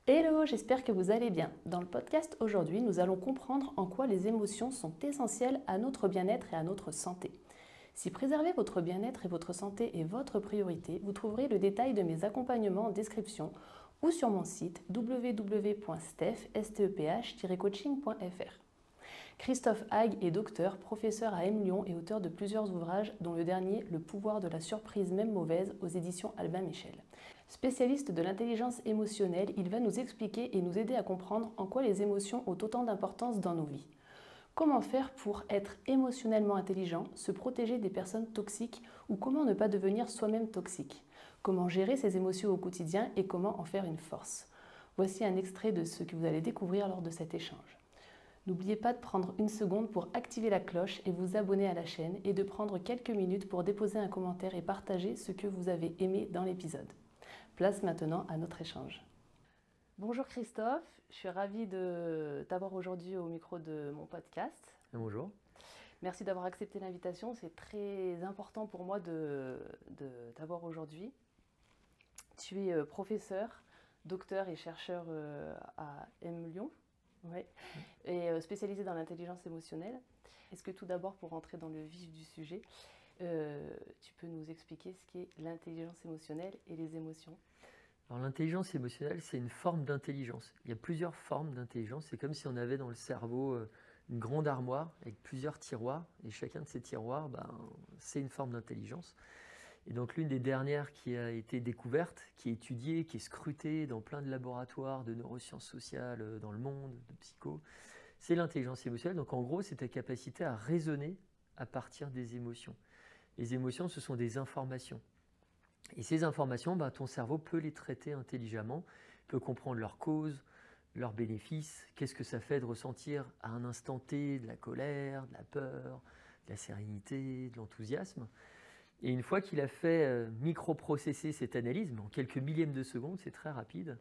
Hello, j'espère que vous allez bien. Dans le podcast aujourd'hui, nous allons comprendre en quoi les émotions sont essentielles à notre bien-être et à notre santé. Si préserver votre bien-être et votre santé est votre priorité, vous trouverez le détail de mes accompagnements en description ou sur mon site www.steph-coaching.fr. Christophe Hague est docteur, professeur à M Lyon et auteur de plusieurs ouvrages, dont le dernier Le pouvoir de la surprise même mauvaise aux éditions Albin Michel. Spécialiste de l'intelligence émotionnelle, il va nous expliquer et nous aider à comprendre en quoi les émotions ont autant d'importance dans nos vies. Comment faire pour être émotionnellement intelligent, se protéger des personnes toxiques ou comment ne pas devenir soi-même toxique? Comment gérer ses émotions au quotidien et comment en faire une force? Voici un extrait de ce que vous allez découvrir lors de cet échange. N'oubliez pas de prendre une seconde pour activer la cloche et vous abonner à la chaîne et de prendre quelques minutes pour déposer un commentaire et partager ce que vous avez aimé dans l'épisode. Place maintenant à notre échange. Bonjour Christophe, je suis ravie de t'avoir aujourd'hui au micro de mon podcast. Bonjour. Merci d'avoir accepté l'invitation, c'est très important pour moi de t'avoir aujourd'hui. Tu es professeur, docteur et chercheur à M Lyon. Ouais. Et spécialisé dans l'intelligence émotionnelle. Est-ce que tout d'abord, pour rentrer dans le vif du sujet, tu peux nous expliquer ce qu'est l'intelligence émotionnelle et les émotions? Alors l'intelligence émotionnelle, c'est une forme d'intelligence. Il y a plusieurs formes d'intelligence. C'est comme si on avait dans le cerveau une grande armoire avec plusieurs tiroirs. Et chacun de ces tiroirs, c'est une forme d'intelligence. Et donc l'une des dernières qui a été découverte, qui est étudiée, qui est scrutée dans plein de laboratoires de neurosciences sociales dans le monde, de psycho, c'est l'intelligence émotionnelle. Donc en gros, c'est ta capacité à raisonner à partir des émotions. Les émotions, ce sont des informations. Et ces informations, ton cerveau peut les traiter intelligemment, peut comprendre leurs causes, leurs bénéfices, qu'est-ce que ça fait de ressentir à un instant T de la colère, de la peur, de la sérénité, de l'enthousiasme. Et une fois qu'il a fait microprocesser cette analyse, mais en quelques millièmes de seconde, c'est très rapide,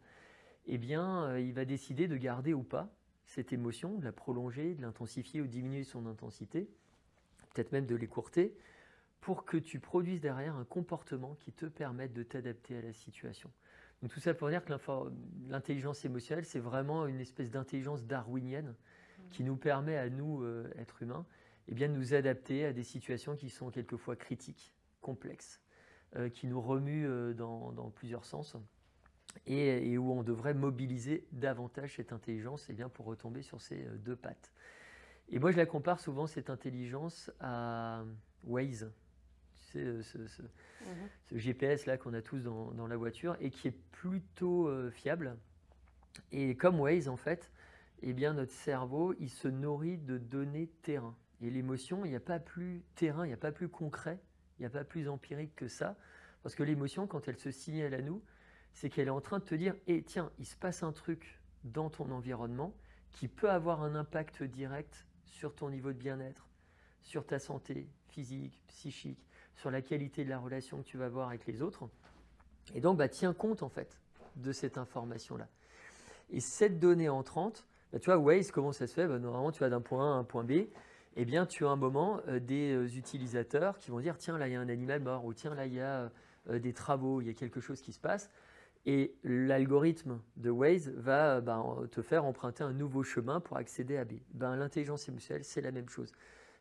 il va décider de garder ou pas cette émotion, de la prolonger, de l'intensifier ou diminuer son intensité, peut-être même de l'écourter, pour que tu produises derrière un comportement qui te permette de t'adapter à la situation. Donc tout ça pour dire que l'intelligence émotionnelle, c'est vraiment une espèce d'intelligence darwinienne qui nous permet à nous, êtres humains, de nous adapter à des situations qui sont quelquefois critiques, complexes, qui nous remuent dans plusieurs sens et où on devrait mobiliser davantage cette intelligence pour retomber sur ses deux pattes. Et moi, je la compare souvent, cette intelligence, à Waze. Tu sais, ce GPS-là qu'on a tous dans la voiture et qui est plutôt fiable. Et comme Waze, en fait, notre cerveau, il se nourrit de données terrain. Et l'émotion, il n'y a pas plus terrain, il n'y a pas plus concret, il n'y a pas plus empirique que ça. Parce que l'émotion, quand elle se signale à nous, c'est qu'elle est en train de te dire « tiens, il se passe un truc dans ton environnement qui peut avoir un impact direct sur ton niveau de bien-être, sur ta santé physique, psychique, sur la qualité de la relation que tu vas avoir avec les autres. Et donc, tiens compte en fait de cette information-là. Et cette donnée entrante, tu vois, Waze, comment ça se fait? Normalement, tu vas d'un point A à un point B. Tu as un moment des utilisateurs qui vont dire, tiens, là, il y a un animal mort, ou tiens, là, il y a des travaux, il y a quelque chose qui se passe. Et l'algorithme de Waze va te faire emprunter un nouveau chemin pour accéder à B. L'intelligence émotionnelle, c'est la même chose.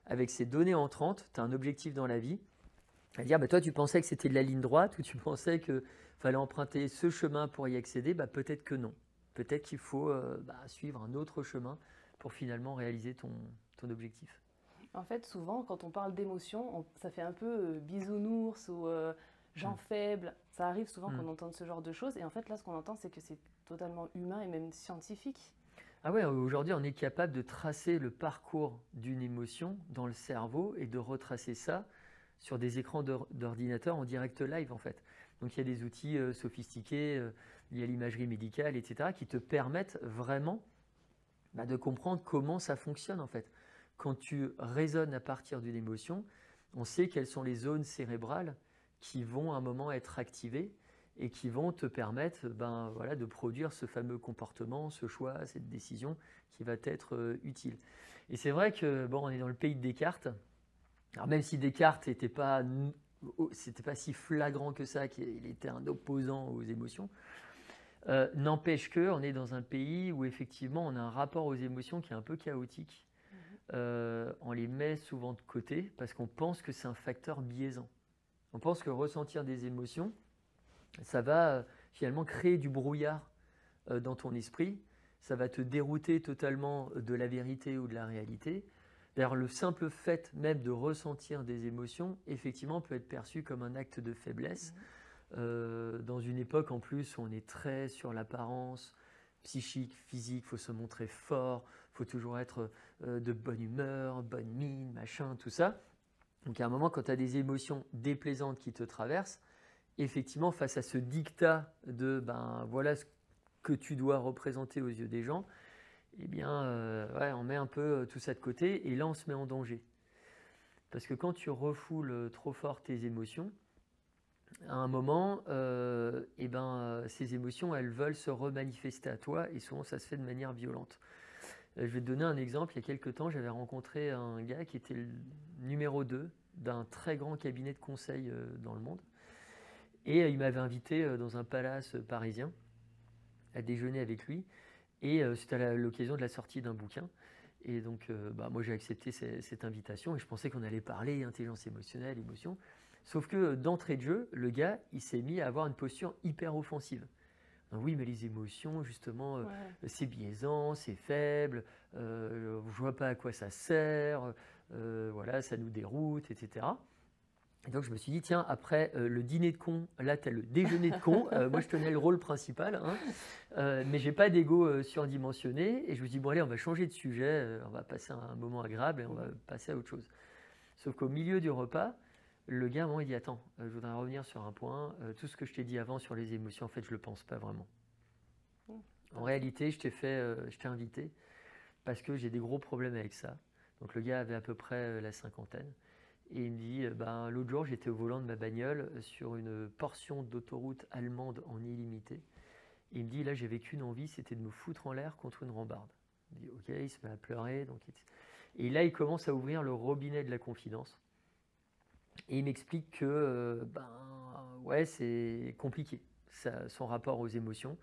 Avec ces données entrantes, tu as un objectif dans la vie, à dire, toi, tu pensais que c'était de la ligne droite ou tu pensais qu'il fallait emprunter ce chemin pour y accéder, peut-être que non. Peut-être qu'il faut suivre un autre chemin pour finalement réaliser ton objectif. En fait, souvent, quand on parle d'émotions, ça fait un peu bisounours ou gens faibles. Ça arrive souvent qu'on entende ce genre de choses. Et en fait, là, ce qu'on entend, c'est que c'est totalement humain et même scientifique. Ah ouais, aujourd'hui, on est capable de tracer le parcours d'une émotion dans le cerveau et de retracer ça sur des écrans d'ordinateur en direct live, en fait. Donc, il y a des outils sophistiqués, il y a l'imagerie médicale, etc., qui te permettent vraiment de comprendre comment ça fonctionne, en fait. Quand tu raisonnes à partir d'une émotion, on sait quelles sont les zones cérébrales qui vont à un moment être activées et qui vont te permettre de produire ce fameux comportement, ce choix, cette décision qui va être utile. Et c'est vrai que on est dans le pays de Descartes. Alors même si Descartes n'était pas si flagrant que ça, qu'il était un opposant aux émotions, N'empêche qu'on est dans un pays où effectivement on a un rapport aux émotions qui est un peu chaotique. On les met souvent de côté parce qu'on pense que c'est un facteur biaisant. On pense que ressentir des émotions, ça va finalement créer du brouillard dans ton esprit. Ça va te dérouter totalement de la vérité ou de la réalité. D'ailleurs, le simple fait même de ressentir des émotions, effectivement, peut être perçu comme un acte de faiblesse. Dans une époque en plus où on est très sur l'apparence psychique, physique, il faut se montrer fort, il faut toujours être de bonne humeur, bonne mine, machin, tout ça. Donc à un moment, quand tu as des émotions déplaisantes qui te traversent, effectivement, face à ce dictat de voilà ce que tu dois représenter aux yeux des gens, eh bien, on met un peu tout ça de côté et là, on se met en danger. Parce que quand tu refoules trop fort tes émotions, à un moment, ces émotions, elles veulent se remanifester à toi et souvent, ça se fait de manière violente. Je vais te donner un exemple. Il y a quelques temps, j'avais rencontré un gars qui était le numéro 2 d'un très grand cabinet de conseil dans le monde. Et il m'avait invité dans un palace parisien à déjeuner avec lui. Et c'était à l'occasion de la sortie d'un bouquin. Et donc, moi, j'ai accepté cette invitation et je pensais qu'on allait parler intelligence émotionnelle, émotion. Sauf que d'entrée de jeu, le gars, il s'est mis à avoir une posture hyper offensive. Donc, oui, mais les émotions, justement, c'est biaisant, c'est faible, je ne vois pas à quoi ça sert, voilà, ça nous déroute, etc. Et donc je me suis dit, tiens, après le dîner de con, là tu as le déjeuner de con, moi je tenais le rôle principal, hein, mais j'ai pas d'ego surdimensionné, et je me suis dit, bon allez, on va changer de sujet, on va passer un moment agréable et on va passer à autre chose. Sauf qu'au milieu du repas, le gars, il dit, attends, je voudrais revenir sur un point, tout ce que je t'ai dit avant sur les émotions, en fait je le pense pas vraiment. En réalité, je t'ai invité parce que j'ai des gros problèmes avec ça. Donc le gars avait à peu près la cinquantaine. Et il me dit, l'autre jour, j'étais au volant de ma bagnole sur une portion d'autoroute allemande en illimité. Et il me dit, là, j'avais qu'une envie, c'était de me foutre en l'air contre une rambarde. Il me dit, ok, il se met à pleurer. Et là, il commence à ouvrir le robinet de la confidence. Et il m'explique que, c'est compliqué, son rapport aux émotions.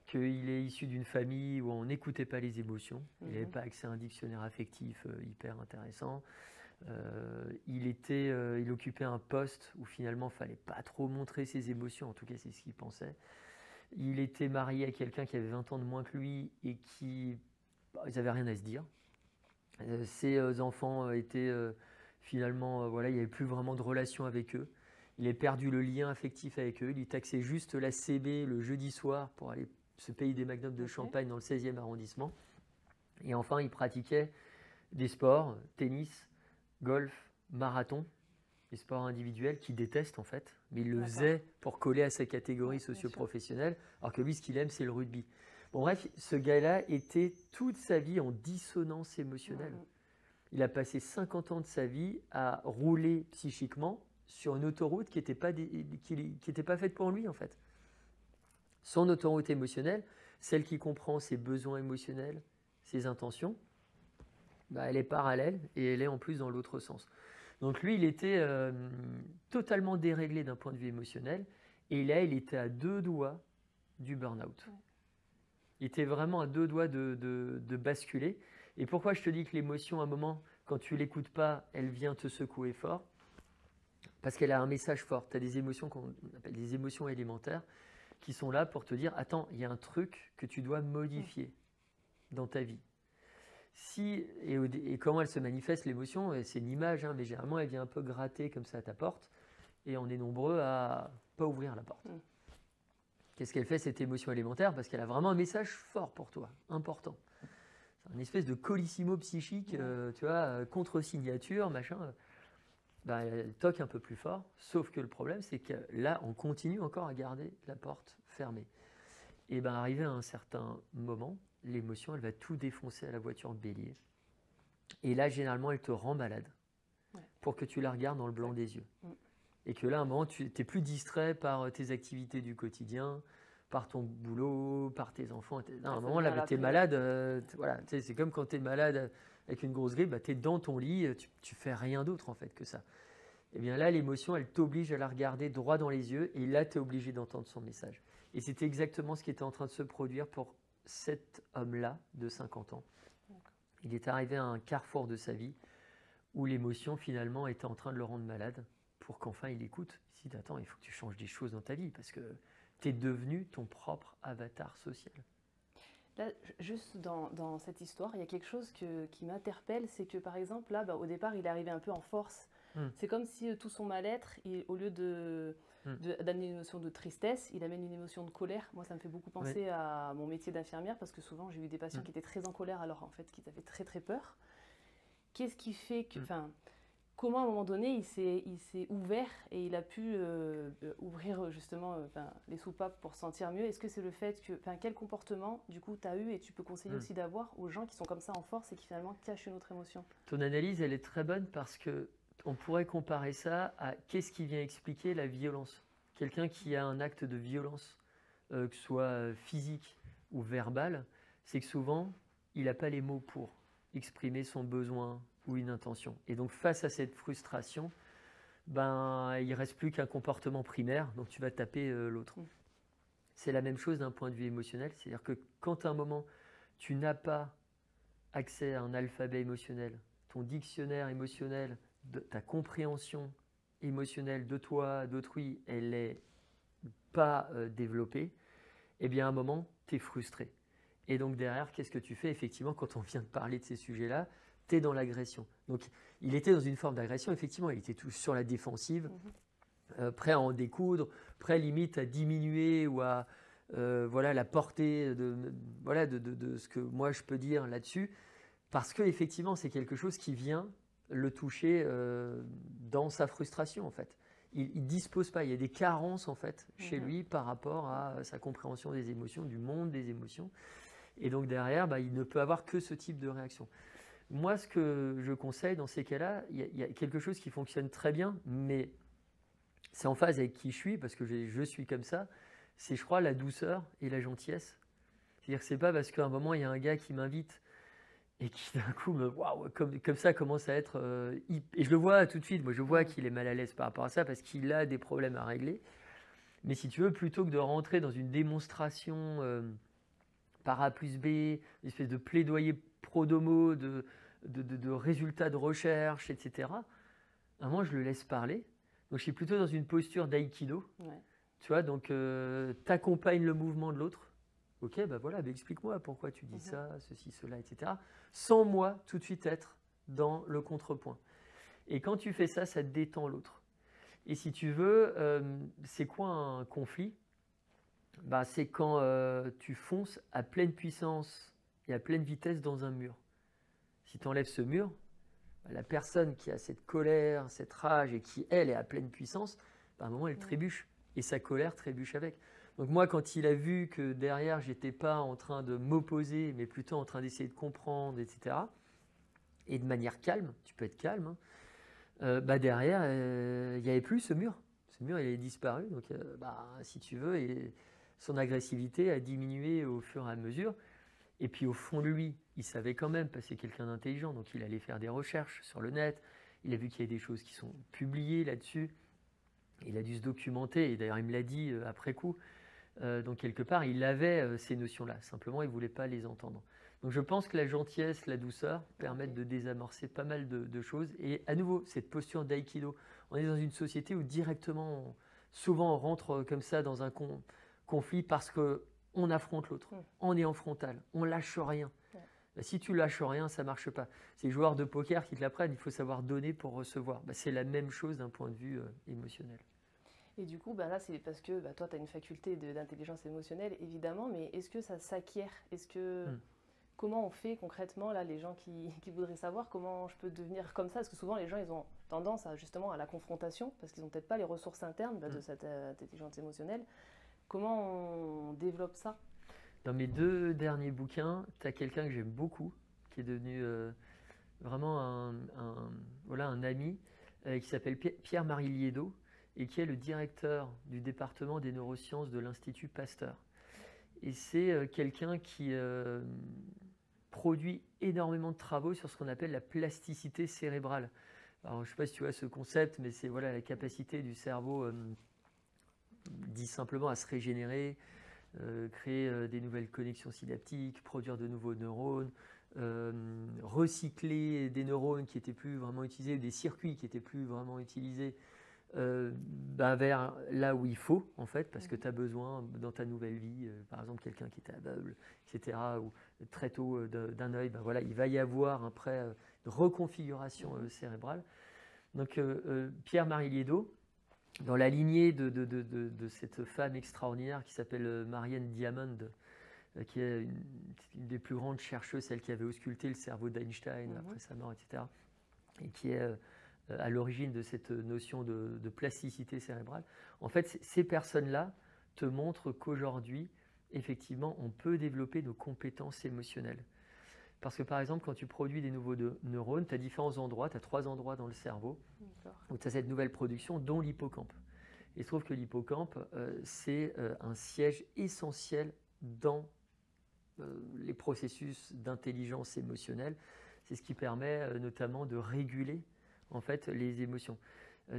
Qu'il est issu d'une famille où on n'écoutait pas les émotions. Il n'avait pas accès à un dictionnaire affectif hyper intéressant. Il occupait un poste où finalement il ne fallait pas trop montrer ses émotions, en tout cas c'est ce qu'il pensait. Il était marié à quelqu'un qui avait 20 ans de moins que lui et ils n'avaient rien à se dire. Ses enfants étaient finalement, il n'y avait plus vraiment de relation avec eux. Il a perdu le lien affectif avec eux. Il taxait juste la CB le jeudi soir pour aller se payer des magnums de champagne dans le 16e arrondissement. Et enfin, il pratiquait des sports, tennis, golf, marathon, des sports individuels qu'il déteste en fait, mais il le faisait pour coller à sa catégorie socio-professionnelle, alors que lui, ce qu'il aime, c'est le rugby. Bon bref, ce gars-là était toute sa vie en dissonance émotionnelle. Il a passé 50 ans de sa vie à rouler psychiquement sur une autoroute qui n'était pas faite pour lui en fait. Son autoroute émotionnelle, celle qui comprend ses besoins émotionnels, ses intentions, elle est parallèle et elle est en plus dans l'autre sens. Donc lui, il était totalement déréglé d'un point de vue émotionnel et là, il était à 2 doigts du burn-out. Il était vraiment à 2 doigts de basculer. Et pourquoi je te dis que l'émotion, à un moment, quand tu ne l'écoutes pas, elle vient te secouer fort? Parce qu'elle a un message fort. Tu as des émotions qu'on appelle des émotions élémentaires qui sont là pour te dire, attends, il y a un truc que tu dois modifier dans ta vie. Et comment elle se manifeste, l'émotion, c'est une image, mais généralement elle vient un peu gratter comme ça à ta porte et on est nombreux à pas ouvrir la porte. Qu'est-ce qu'elle fait cette émotion élémentaire? Parce qu'elle a vraiment un message fort pour toi, important. C'est une espèce de colissimo psychique, contre-signature, machin. Elle toque un peu plus fort, sauf que le problème c'est que là on continue encore à garder la porte fermée. Et arrivé à un certain moment, l'émotion, elle va tout défoncer à la voiture bélier. Et là, généralement, elle te rend malade pour que tu la regardes dans le blanc des yeux. Et que là, à un moment, tu n'es plus distrait par tes activités du quotidien, par ton boulot, par tes enfants. À un moment, là, tu es malade. C'est comme quand tu es malade avec une grosse grippe, tu es dans ton lit, tu fais rien d'autre en fait que ça. Et bien là, l'émotion, elle t'oblige à la regarder droit dans les yeux et là, tu es obligé d'entendre son message. Et c'était exactement ce qui était en train de se produire pour cet homme-là de 50 ans. Il est arrivé à un carrefour de sa vie où l'émotion finalement était en train de le rendre malade pour qu'enfin il écoute. Il dit, attends, il faut que tu changes des choses dans ta vie parce que tu es devenu ton propre avatar social. Là, juste dans cette histoire, il y a quelque chose qui m'interpelle, c'est que par exemple, là, au départ, il est arrivé un peu en force. C'est comme si tout son mal-être, au lieu d'amener une émotion de tristesse, il amène une émotion de colère. Moi, ça me fait beaucoup penser à mon métier d'infirmière, parce que souvent, j'ai eu des patients qui étaient très en colère, alors en fait, qu'ils avaient très très peur. Qu'est-ce qui fait que... Comment, à un moment donné, il s'est ouvert et il a pu ouvrir justement les soupapes pour se sentir mieux? Est-ce que c'est le fait que... quel comportement, du coup, tu as eu et tu peux conseiller aussi d'avoir aux gens qui sont comme ça en force et qui finalement cachent une autre émotion? Ton analyse, elle est très bonne parce que on pourrait comparer ça à qu'est-ce qui vient expliquer la violence. Quelqu'un qui a un acte de violence, que ce soit physique ou verbal, c'est que souvent, il n'a pas les mots pour exprimer son besoin ou une intention. Et donc, face à cette frustration, il ne reste plus qu'un comportement primaire, donc tu vas taper l'autre. C'est la même chose d'un point de vue émotionnel, c'est-à-dire que quand à un moment, tu n'as pas accès à un alphabet émotionnel, ton dictionnaire émotionnel, ta compréhension émotionnelle de toi, d'autrui, elle n'est pas développée, eh bien à un moment, tu es frustré. Et donc derrière, qu'est-ce que tu fais? Effectivement, quand on vient de parler de ces sujets-là, tu es dans l'agression. Donc il était dans une forme d'agression, effectivement, il était tout sur la défensive, prêt à en découdre, prêt limite à diminuer ou à la portée de ce que moi je peux dire là-dessus, parce qu'effectivement, c'est quelque chose qui vient le toucher dans sa frustration en fait. Il ne dispose pas, il y a des carences en fait chez lui par rapport à sa compréhension des émotions, du monde des émotions. Et donc derrière, il ne peut avoir que ce type de réaction. Moi, ce que je conseille dans ces cas-là, il y a quelque chose qui fonctionne très bien, mais c'est en phase avec qui je suis, parce que je suis comme ça, c'est je crois la douceur et la gentillesse. C'est-à-dire que c'est pas parce qu'à un moment, il y a un gars qui m'invite et qui d'un coup, comme ça, commence à être... et je le vois tout de suite, moi je vois qu'il est mal à l'aise par rapport à ça, parce qu'il a des problèmes à régler. Mais si tu veux, plutôt que de rentrer dans une démonstration par A plus B, une espèce de plaidoyer pro-domo, de résultats de recherche, etc., à un moment, je le laisse parler. Donc je suis plutôt dans une posture d'aïkido. Ouais. Tu vois, donc tu accompagnes le mouvement de l'autre. Ok, explique-moi pourquoi tu dis ça, ceci, cela, etc. Sans moi tout de suite être dans le contrepoint. Et quand tu fais ça, ça détend l'autre. Et si tu veux, c'est quoi un conflit? C'est quand tu fonces à pleine puissance et à pleine vitesse dans un mur. Si tu enlèves ce mur, la personne qui a cette colère, cette rage et qui, elle, est à pleine puissance, à un moment, elle trébuche. Et sa colère trébuche avec. Donc moi, quand il a vu que derrière, je n'étais pas en train de m'opposer, mais plutôt en train d'essayer de comprendre, etc., et de manière calme, tu peux être calme, derrière, il n'y avait plus ce mur. Ce mur, il est disparu. Donc, si tu veux, son agressivité a diminué au fur et à mesure. Et puis, au fond de lui, il savait quand même, parce que c'est quelqu'un d'intelligent, donc il allait faire des recherches sur le net. Il a vu qu'il y a des choses qui sont publiées là-dessus. Il a dû se documenter, et d'ailleurs, il me l'a dit après coup. Donc, quelque part, il avait ces notions-là. Simplement, il ne voulait pas les entendre. Donc, je pense que la gentillesse, la douceur permettent de désamorcer pas mal de choses. Et à nouveau, cette posture d'aïkido. On est dans une société où directement, souvent, on rentre comme ça dans un conflit parce qu'on affronte l'autre. On est en frontal. On lâche rien. Si tu lâches rien, ça ne marche pas. C'est les joueurs de poker qui te l'apprennent. Il faut savoir donner pour recevoir. C'est la même chose d'un point de vue émotionnel. Et du coup, là, c'est parce que toi, tu as une faculté d'intelligence émotionnelle, évidemment, mais est-ce que ça s'acquiert? Comment on fait concrètement, là, les gens qui voudraient savoir comment je peux devenir comme ça? Parce que souvent, les gens, ils ont tendance justement à la confrontation, parce qu'ils n'ont peut-être pas les ressources internes de cette intelligence émotionnelle. Comment on développe ça? Dans mes 2 derniers bouquins, tu as quelqu'un que j'aime beaucoup, qui est devenu vraiment un ami, qui s'appelle Pierre-Marie Liédot, et qui est le directeur du département des neurosciences de l'Institut Pasteur. Et c'est quelqu'un qui produit énormément de travaux sur ce qu'on appelle la plasticité cérébrale. Alors, je ne sais pas si tu vois ce concept, mais c'est la capacité du cerveau, dit simplement, à se régénérer, créer des nouvelles connexions synaptiques, produire de nouveaux neurones, recycler des neurones qui n'étaient plus vraiment utilisés, des circuits qui n'étaient plus vraiment utilisés, vers là où il faut, en fait, parce que tu as besoin dans ta nouvelle vie, par exemple quelqu'un qui était aveugle, etc., ou très tôt d'un œil, voilà, il va y avoir après une reconfiguration cérébrale. Donc Pierre-Marie Liédot, dans la lignée de cette femme extraordinaire qui s'appelle Marianne Diamond, qui est une des plus grandes chercheuses, celle qui avait ausculté le cerveau d'Einstein après sa mort, etc., et qui est à l'origine de cette notion de plasticité cérébrale. En fait, ces personnes-là te montrent qu'aujourd'hui, effectivement, on peut développer nos compétences émotionnelles. Parce que par exemple, quand tu produis des nouveaux neurones, tu as différents endroits, tu as 3 endroits dans le cerveau où tu as cette nouvelle production, dont l'hippocampe. Et il se trouve que l'hippocampe, c'est un siège essentiel dans les processus d'intelligence émotionnelle. C'est ce qui permet notamment de réguler en fait les émotions.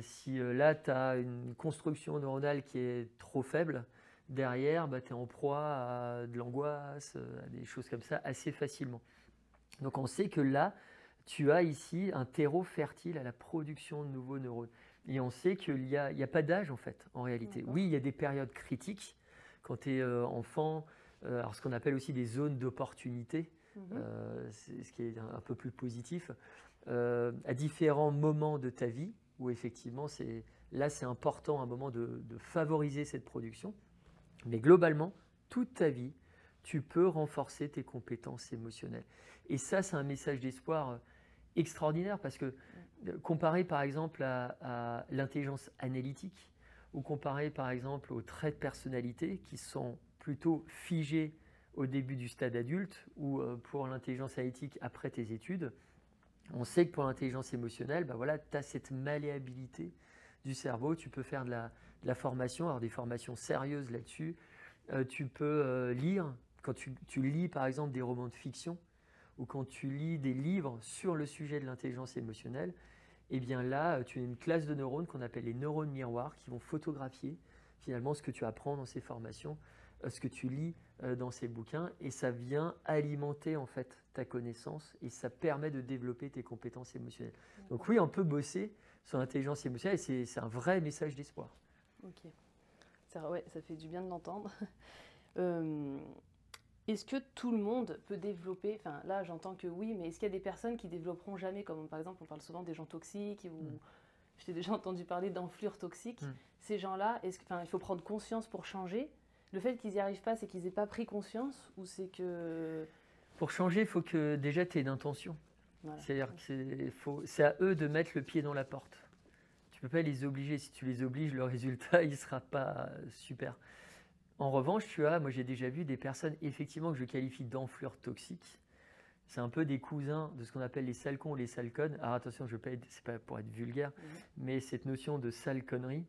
Si là, tu as une construction neuronale qui est trop faible, derrière, tu es en proie à de l'angoisse, à des choses comme ça assez facilement. Donc on sait que là, tu as ici un terreau fertile à la production de nouveaux neurones. Et on sait qu'il n'y a pas d'âge en fait, en réalité. Oui, il y a des périodes critiques. Quand tu es enfant, alors ce qu'on appelle aussi des zones d'opportunité, c'est ce qui est un peu plus positif, à différents moments de ta vie, où effectivement, là c'est important à un moment de favoriser cette production. Mais globalement, toute ta vie, tu peux renforcer tes compétences émotionnelles. Et ça, c'est un message d'espoir extraordinaire parce que comparé par exemple à l'intelligence analytique ou comparé par exemple aux traits de personnalité qui sont plutôt figés au début du stade adulte ou pour l'intelligence analytique après tes études, on sait que pour l'intelligence émotionnelle, tu as cette malléabilité du cerveau, tu peux faire de la formation, alors des formations sérieuses là-dessus, tu peux lire, quand tu lis par exemple des romans de fiction ou quand tu lis des livres sur le sujet de l'intelligence émotionnelle, et bien là, tu as une classe de neurones qu'on appelle les neurones miroirs qui vont photographier finalement ce que tu apprends dans ces formations, ce que tu lis dans ces bouquins, et ça vient alimenter en fait ta connaissance et ça permet de développer tes compétences émotionnelles. Donc oui, on peut bosser sur l'intelligence émotionnelle et c'est un vrai message d'espoir. Ok, ça fait du bien de l'entendre. Est-ce que tout le monde peut développer, enfin là j'entends que oui, mais est-ce qu'il y a des personnes qui développeront jamais, comme par exemple on parle souvent des gens toxiques, ou je t'ai déjà entendu parler d'enflures toxiques, ces gens-là, il faut prendre conscience pour changer? Le fait qu'ils n'y arrivent pas, c'est qu'ils n'aient pas pris conscience, ou c'est que... Pour changer, il faut que déjà tu aies une intention. Voilà. C'est-à-dire que c'est à eux de mettre le pied dans la porte. Tu ne peux pas les obliger. Si tu les obliges, le résultat il ne sera pas super. En revanche, moi j'ai déjà vu des personnes effectivement que je qualifie d'enflures toxiques. C'est un peu des cousins de ce qu'on appelle les salcons ou les salconnes. Alors attention, c'est pas pour être vulgaire, mais cette notion de salconnerie,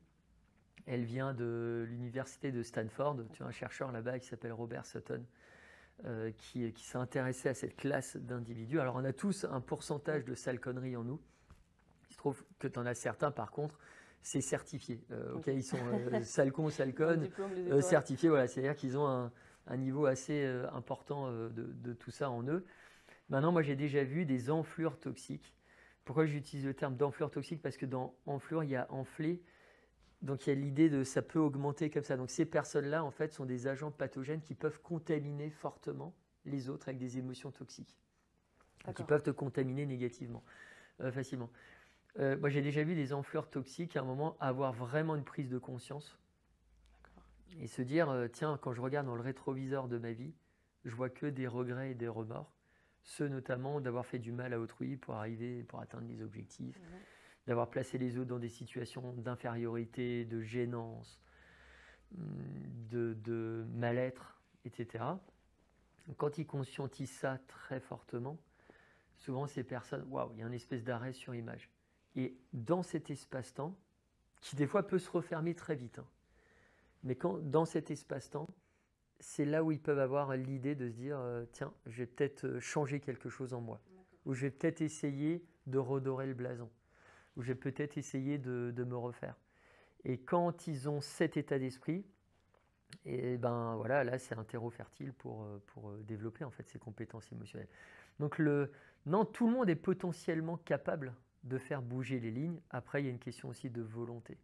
elle vient de l'université de Stanford. Tu as un chercheur là-bas qui s'appelle Robert Sutton, qui s'est intéressé à cette classe d'individus. Alors on a tous un pourcentage de salconnerie en nous. Il se trouve que tu en as certains par contre, c'est certifié. Ils sont salcons, salconnes, certifiés. Voilà, c'est-à-dire qu'ils ont un niveau assez important de tout ça en eux. Maintenant, moi, j'ai déjà vu des enflures toxiques. Pourquoi j'utilise le terme d'enflure toxique? Parce que dans enflure, il y a enflé. Donc, il y a l'idée de ça peut augmenter comme ça. Donc, ces personnes-là, en fait, sont des agents pathogènes qui peuvent contaminer fortement les autres avec des émotions toxiques. Qui peuvent te contaminer négativement, facilement. Moi, j'ai déjà vu des enflures toxiques à un moment avoir vraiment une prise de conscience et se dire tiens, quand je regarde dans le rétroviseur de ma vie, je vois que des regrets et des remords, ceux notamment d'avoir fait du mal à autrui pour atteindre les objectifs, d'avoir placé les autres dans des situations d'infériorité, de gênance, de mal-être, etc. Quand ils conscientisent ça très fortement, souvent ces personnes, il y a une espèce d'arrêt sur image. Et dans cet espace-temps, qui des fois peut se refermer très vite, mais dans cet espace-temps, c'est là où ils peuvent avoir l'idée de se dire tiens, je vais peut-être changer quelque chose en moi, ou je vais peut-être essayer de redorer le blason, ou je vais peut-être essayer de me refaire. Et quand ils ont cet état d'esprit, Et ben voilà, là c'est un terreau fertile pour développer en fait ces compétences émotionnelles. Donc non, tout le monde est potentiellement capable de faire bouger les lignes. Après, il y a une question aussi de volonté.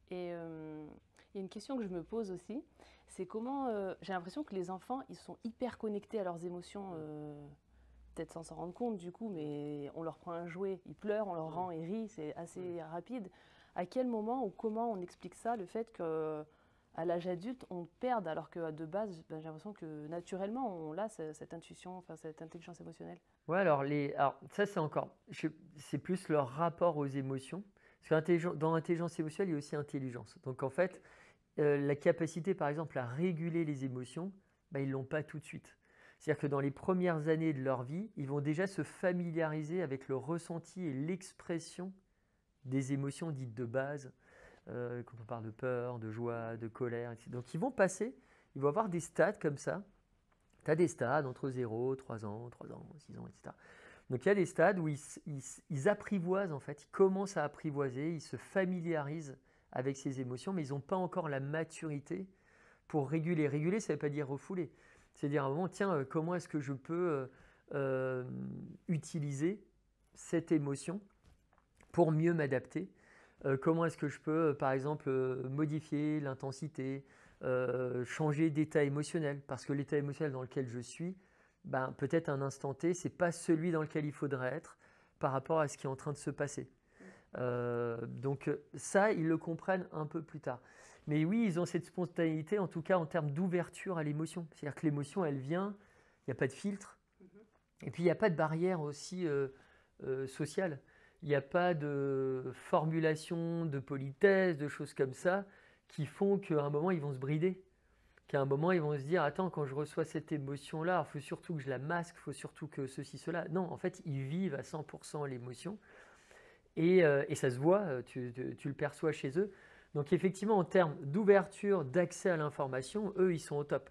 Et il y a une question que je me pose aussi, c'est comment j'ai l'impression que les enfants, ils sont hyper connectés à leurs émotions, peut-être sans s'en rendre compte du coup, mais on leur prend un jouet, ils pleurent, on leur rend, ils rient, c'est assez rapide. À quel moment ou comment on explique ça, le fait que à l'âge adulte, on perde, alors que de base, ben, j'ai l'impression que naturellement, on a cette intuition, enfin cette intelligence émotionnelle. Ouais, alors ça c'est c'est plus leur rapport aux émotions. Parce que dans l'intelligence émotionnelle, il y a aussi intelligence. Donc en fait, la capacité par exemple à réguler les émotions, bah, ils ne l'ont pas tout de suite. C'est-à-dire que dans les premières années de leur vie, ils vont déjà se familiariser avec le ressenti et l'expression des émotions dites de base, quand on parle de peur, de joie, de colère, etc. Donc ils vont avoir des stades comme ça. Tu as des stades entre 0, 3 ans, 3 ans, 6 ans, etc. Donc il y a des stades où ils apprivoisent en fait, ils commencent à apprivoiser, ils se familiarisent avec ces émotions, mais ils n'ont pas encore la maturité pour réguler. Réguler, ça ne veut pas dire refouler. C'est dire à un moment, tiens, comment est-ce que je peux utiliser cette émotion pour mieux m'adapter? Comment est-ce que je peux, par exemple, modifier l'intensité, changer d'état émotionnel? Parce que l'état émotionnel dans lequel je suis, ben, peut-être un instant T, ce n'est pas celui dans lequel il faudrait être par rapport à ce qui est en train de se passer. Donc ça, ils le comprennent un peu plus tard. Mais oui, ils ont cette spontanéité, en tout cas en termes d'ouverture à l'émotion. C'est-à-dire que l'émotion, elle vient, il n'y a pas de filtre. Et puis, il n'y a pas de barrière aussi sociale. Il n'y a pas de formulation, de politesse, de choses comme ça qui font qu'à un moment, ils vont se brider. Qu'à un moment, ils vont se dire, attends, quand je reçois cette émotion-là, il faut surtout que je la masque, il faut surtout que ceci, cela. Non, en fait, ils vivent à 100% l'émotion. Et ça se voit, tu le perçois chez eux. Donc effectivement, en termes d'ouverture, d'accès à l'information, eux, ils sont au top.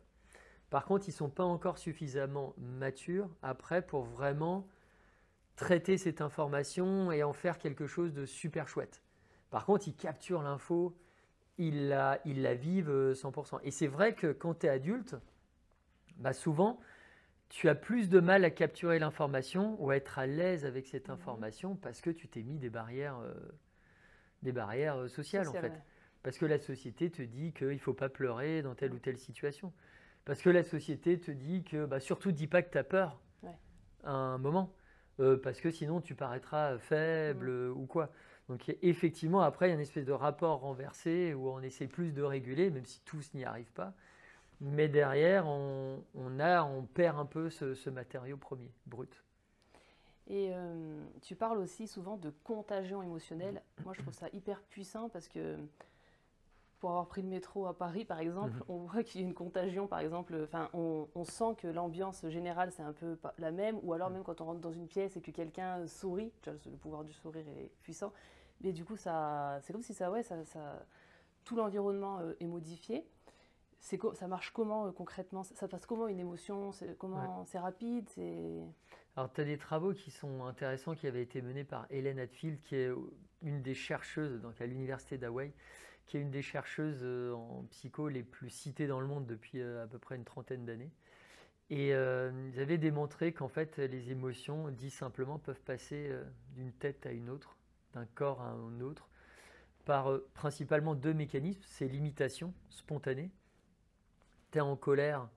Par contre, ils ne sont pas encore suffisamment matures après pour vraiment traiter cette information et en faire quelque chose de super chouette. Par contre, ils capturent l'info, ils la vivent 100%. Et c'est vrai que quand tu es adulte, bah souvent, tu as plus de mal à capturer l'information ou à être à l'aise avec cette information parce que tu t'es mis des barrières sociales en fait. Ouais. Parce que la société te dit qu'il ne faut pas pleurer dans telle ou telle situation. Parce que la société te dit que, bah, surtout dis pas que tu as peur à un moment. Parce que sinon tu paraîtras faible ou quoi. Donc effectivement, après, il y a une espèce de rapport renversé où on essaie plus de réguler, même si tous n'y arrivent pas. Mais derrière, on perd un peu ce matériau premier, brut. Et tu parles aussi souvent de contagion émotionnelle. Moi, je trouve ça hyper puissant parce que pour avoir pris le métro à Paris, par exemple, on voit qu'il y a une contagion, par exemple. Enfin, on sent que l'ambiance générale, c'est un peu la même. Ou alors, même quand on rentre dans une pièce et que quelqu'un sourit, le pouvoir du sourire est puissant. Mais du coup, c'est comme si tout l'environnement est modifié. Ça marche comment concrètement? Ça passe comment une émotion? C'est rapide? Alors, tu as des travaux qui sont intéressants qui avaient été menés par Hélène Hadfield, qui est une des chercheuses donc à l'université d'Hawaï, qui est une des chercheuses en psycho les plus citées dans le monde depuis à peu près une trentaine d'années. Et ils avaient démontré qu'en fait, les émotions, dit simplement, peuvent passer d'une tête à une autre, d'un corps à un autre, par principalement deux mécanismes. C'est l'imitation spontanée. Tu es en colère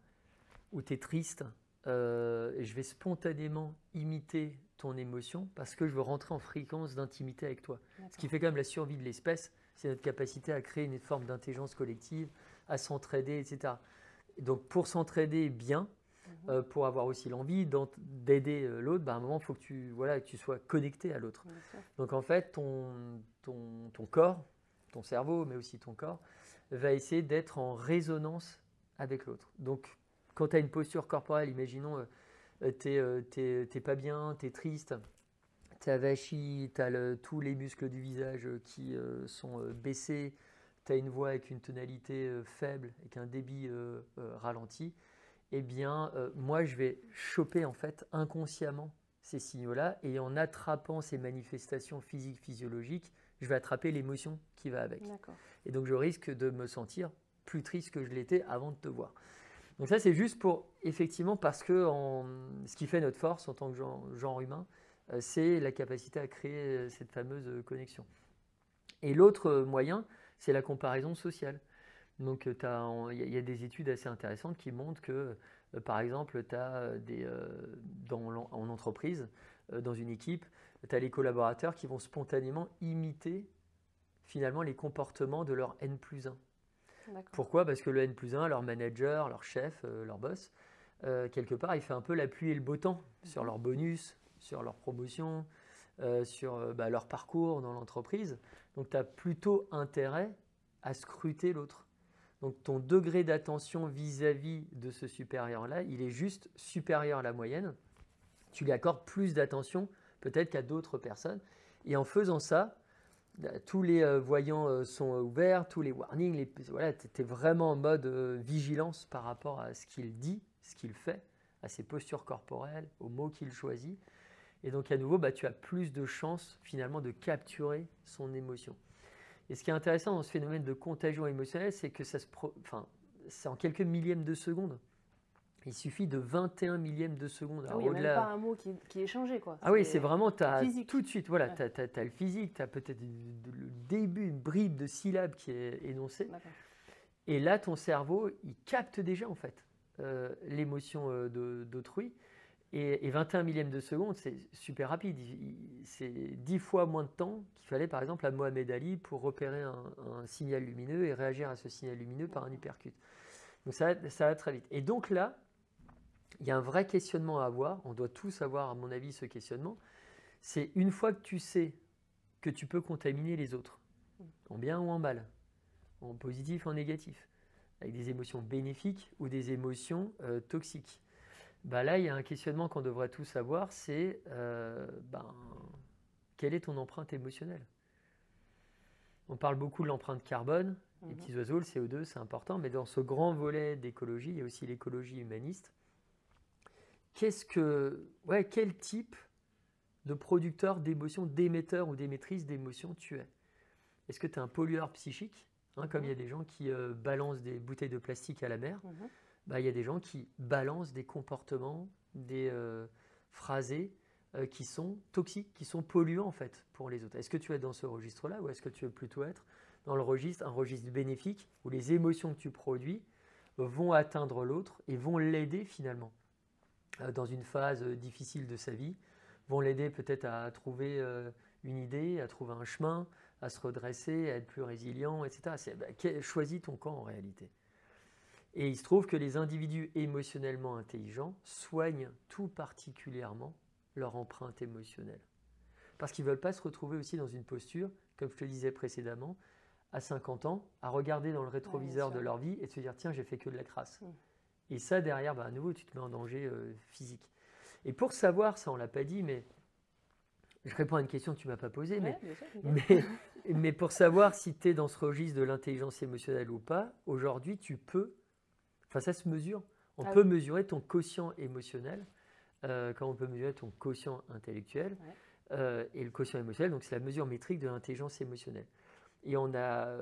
ou tu es triste, et je vais spontanément imiter ton émotion parce que je veux rentrer en fréquence d'intimité avec toi. Ce qui fait quand même la survie de l'espèce, c'est notre capacité à créer une forme d'intelligence collective, à s'entraider, etc. Donc pour s'entraider bien, pour avoir aussi l'envie d'aider l'autre, à un moment, il faut que tu sois connecté à l'autre. Donc en fait, ton corps, ton cerveau, mais aussi ton corps, va essayer d'être en résonance avec l'autre. Donc quand tu as une posture corporelle, imaginons, t'es pas bien, tu es triste, tu es avachi, tu as tous les muscles du visage qui sont baissés, tu as une voix avec une tonalité faible, avec un débit ralenti, eh bien, moi, je vais choper en fait inconsciemment ces signaux-là et en attrapant ces manifestations physiques, physiologiques, je vais attraper l'émotion qui va avec. Et donc, je risque de me sentir plus triste que je l'étais avant de te voir. Donc ça, c'est juste pour, effectivement, parce que ce qui fait notre force en tant que genre humain, c'est la capacité à créer cette fameuse connexion. Et l'autre moyen, c'est la comparaison sociale. Donc il y a des études assez intéressantes qui montrent que, par exemple, tu as en entreprise, dans une équipe, tu as les collaborateurs qui vont spontanément imiter finalement les comportements de leur N+1. Pourquoi? Parce que le N+1, leur manager, leur chef, leur boss, quelque part, il fait un peu la pluie et le beau temps sur leur bonus, sur leur promotion, sur leur parcours dans l'entreprise. Donc, tu as plutôt intérêt à scruter l'autre. Donc, ton degré d'attention vis-à-vis de ce supérieur-là, il est juste supérieur à la moyenne. Tu lui accordes plus d'attention peut-être qu'à d'autres personnes. Et en faisant ça, tous les voyants sont ouverts, tous les warnings, voilà, tu es vraiment en mode vigilance par rapport à ce qu'il dit, ce qu'il fait, à ses postures corporelles, aux mots qu'il choisit. Et donc à nouveau, tu as plus de chances finalement de capturer son émotion. Et ce qui est intéressant dans ce phénomène de contagion émotionnelle, c'est que c'est en quelques millièmes de seconde. Il suffit de 21 millièmes de seconde. Il n'y a même pas un mot qui est changé, quoi. Ah oui, c'est vraiment, tu as tout de suite, voilà, tu as le physique, tu as peut-être le début, une bribe de syllabes qui est énoncée. Et là, ton cerveau, il capte déjà en fait l'émotion d'autrui. Et 21 millièmes de seconde, c'est super rapide. C'est 10 fois moins de temps qu'il fallait par exemple à Mohamed Ali pour repérer un signal lumineux et réagir à ce signal lumineux par un uppercut. Donc ça va très vite. Et donc là, il y a un vrai questionnement à avoir, on doit tous avoir à mon avis ce questionnement, c'est une fois que tu sais que tu peux contaminer les autres, en bien ou en mal, en positif ou en négatif, avec des émotions bénéfiques ou des émotions toxiques. Là, il y a un questionnement qu'on devrait tous avoir, c'est quelle est ton empreinte émotionnelle? On parle beaucoup de l'empreinte carbone, les petits oiseaux, le CO2, c'est important, mais dans ce grand volet d'écologie, il y a aussi l'écologie humaniste. Quel type de producteur d'émotions, d'émetteur ou d'émettrice d'émotions tu es? Est-ce que tu es un pollueur psychique, comme il y a des gens qui balancent des bouteilles de plastique à la mer, il y a des gens qui balancent des comportements, des phrasés qui sont toxiques, qui sont polluants en fait pour les autres. Est-ce que tu es dans ce registre-là ou est-ce que tu veux plutôt être dans un registre bénéfique où les émotions que tu produis vont atteindre l'autre et vont l'aider finalement dans une phase difficile de sa vie, vont l'aider peut-être à trouver une idée, à trouver un chemin, à se redresser, à être plus résilient, etc. Choisis ton camp en réalité. Et il se trouve que les individus émotionnellement intelligents soignent tout particulièrement leur empreinte émotionnelle. Parce qu'ils ne veulent pas se retrouver aussi dans une posture, comme je te disais précédemment, à 50 ans, à regarder dans le rétroviseur de leur vie et de se dire « tiens, j'ai fait que de la crasse ». Et ça, derrière, à nouveau, tu te mets en danger physique. Et pour savoir, ça on ne l'a pas dit, mais je réponds à une question que tu ne m'as pas posée, mais pour savoir si tu es dans ce registre de l'intelligence émotionnelle ou pas, aujourd'hui, ça se mesure. On peut mesurer ton quotient émotionnel, comme on peut mesurer ton quotient intellectuel. Et le quotient émotionnel, donc c'est la mesure métrique de l'intelligence émotionnelle. Et on a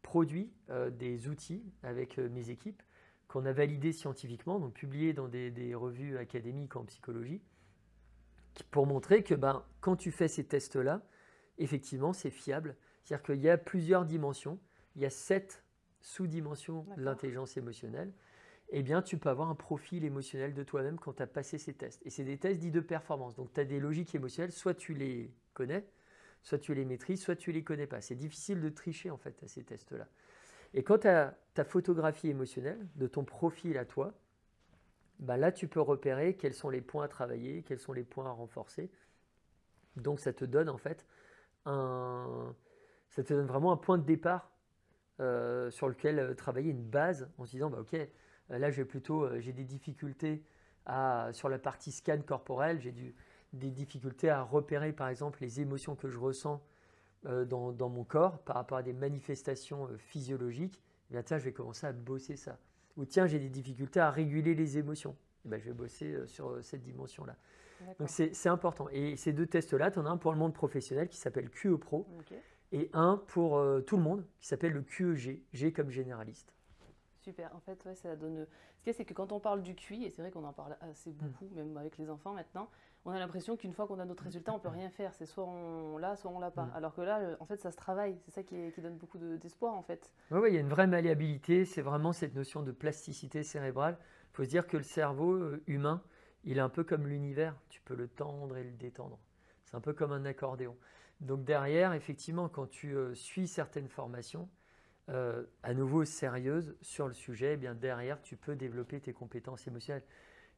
produit des outils avec mes équipes qu'on a validés scientifiquement, donc publiés dans des revues académiques en psychologie, pour montrer que quand tu fais ces tests-là, effectivement, c'est fiable. C'est-à-dire qu'il y a plusieurs dimensions, il y a 7 sous-dimensions de l'intelligence émotionnelle. Eh bien, tu peux avoir un profil émotionnel de toi-même quand tu as passé ces tests. Et c'est des tests dits de performance. Donc, tu as des logiques émotionnelles, soit tu les connais, soit tu les maîtrises, soit tu les connais pas. C'est difficile de tricher en fait à ces tests-là. Et quand tu as ta photographie émotionnelle de ton profil à toi, là, tu peux repérer quels sont les points à travailler, quels sont les points à renforcer. Donc, ça te donne en fait ça te donne vraiment un point de départ sur lequel travailler, une base en se disant, ok, là, j'ai des difficultés sur la partie scan corporel, j'ai des difficultés à repérer, par exemple, les émotions que je ressens dans mon corps par rapport à des manifestations physiologiques. Et bien, tiens, je vais commencer à bosser ça. Ou tiens, j'ai des difficultés à réguler les émotions. Et bien, je vais bosser sur cette dimension-là. Donc, c'est important. Et ces 2 tests-là, tu en as un pour le monde professionnel qui s'appelle QE Pro et un pour tout le monde, qui s'appelle le QEG, G comme généraliste. Super. En fait, ouais, ça donne. Ce qu'il y a, c'est que quand on parle du QI, et c'est vrai qu'on en parle assez beaucoup, même avec les enfants maintenant, on a l'impression qu'une fois qu'on a notre résultat, on peut rien faire. C'est soit on l'a, soit on l'a pas. Alors que là, en fait, ça se travaille. C'est ça qui donne beaucoup d'espoir, en fait. Oui, il y a une vraie malléabilité, c'est vraiment cette notion de plasticité cérébrale. Il faut se dire que le cerveau humain, il est un peu comme l'univers, tu peux le tendre et le détendre. C'est un peu comme un accordéon. Donc derrière, effectivement, quand tu suis certaines formations, à nouveau sérieuses sur le sujet, eh bien derrière, tu peux développer tes compétences émotionnelles.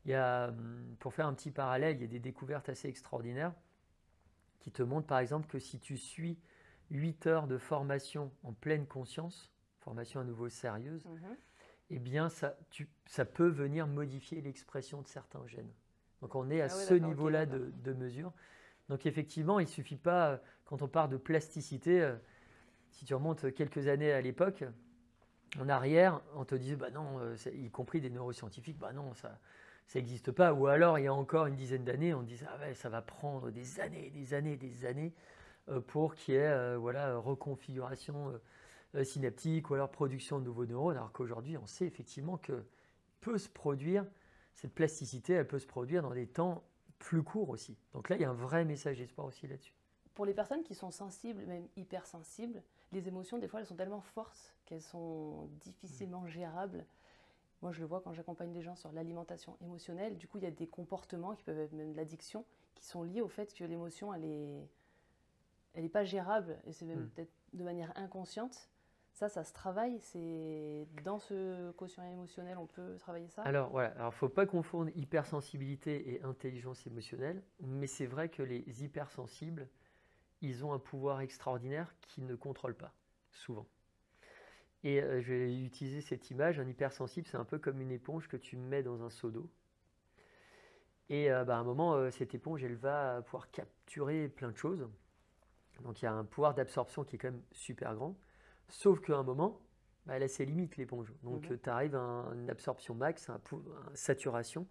Il y a, pour faire un petit parallèle, il y a des découvertes assez extraordinaires qui te montrent par exemple que si tu suis 8 heures de formation en pleine conscience, formation à nouveau sérieuse, eh bien ça peut venir modifier l'expression de certains gènes. Donc on est à ce niveau-là de mesure. Donc effectivement, il ne suffit pas, quand on parle de plasticité, si tu remontes quelques années à l'époque, en arrière, on te disait, bah non, y compris des neuroscientifiques, bah non, ça n'existe pas. Ou alors, il y a encore une dizaine d'années, on disait, ah ouais, ça va prendre des années, des années, des années pour qu'il y ait voilà, reconfiguration synaptique ou alors production de nouveaux neurones. Alors qu'aujourd'hui, on sait effectivement que peut se produire, cette plasticité, elle peut se produire dans des temps plus courts aussi. Donc là, il y a un vrai message d'espoir aussi là-dessus. Pour les personnes qui sont sensibles, même hypersensibles, les émotions, des fois, elles sont tellement fortes qu'elles sont difficilement gérables. Moi, je le vois quand j'accompagne des gens sur l'alimentation émotionnelle. Du coup, il y a des comportements qui peuvent être même de l'addiction, qui sont liés au fait que l'émotion, elle est pas gérable, et c'est même peut-être de manière inconsciente. Ça se travaille. C'est dans ce quotient émotionnel, on peut travailler ça. Alors voilà, alors faut pas confondre hypersensibilité et intelligence émotionnelle, mais c'est vrai que les hypersensibles, ils ont un pouvoir extraordinaire qu'ils ne contrôlent pas, souvent. Et je vais utiliser cette image, un hypersensible, c'est un peu comme une éponge que tu mets dans un seau d'eau. Et à un moment, cette éponge, elle va pouvoir capturer plein de choses. Donc il y a un pouvoir d'absorption qui est quand même super grand. Sauf qu'à un moment, elle a ses limites, l'éponge. Donc tu arrives à une absorption max, à une saturation.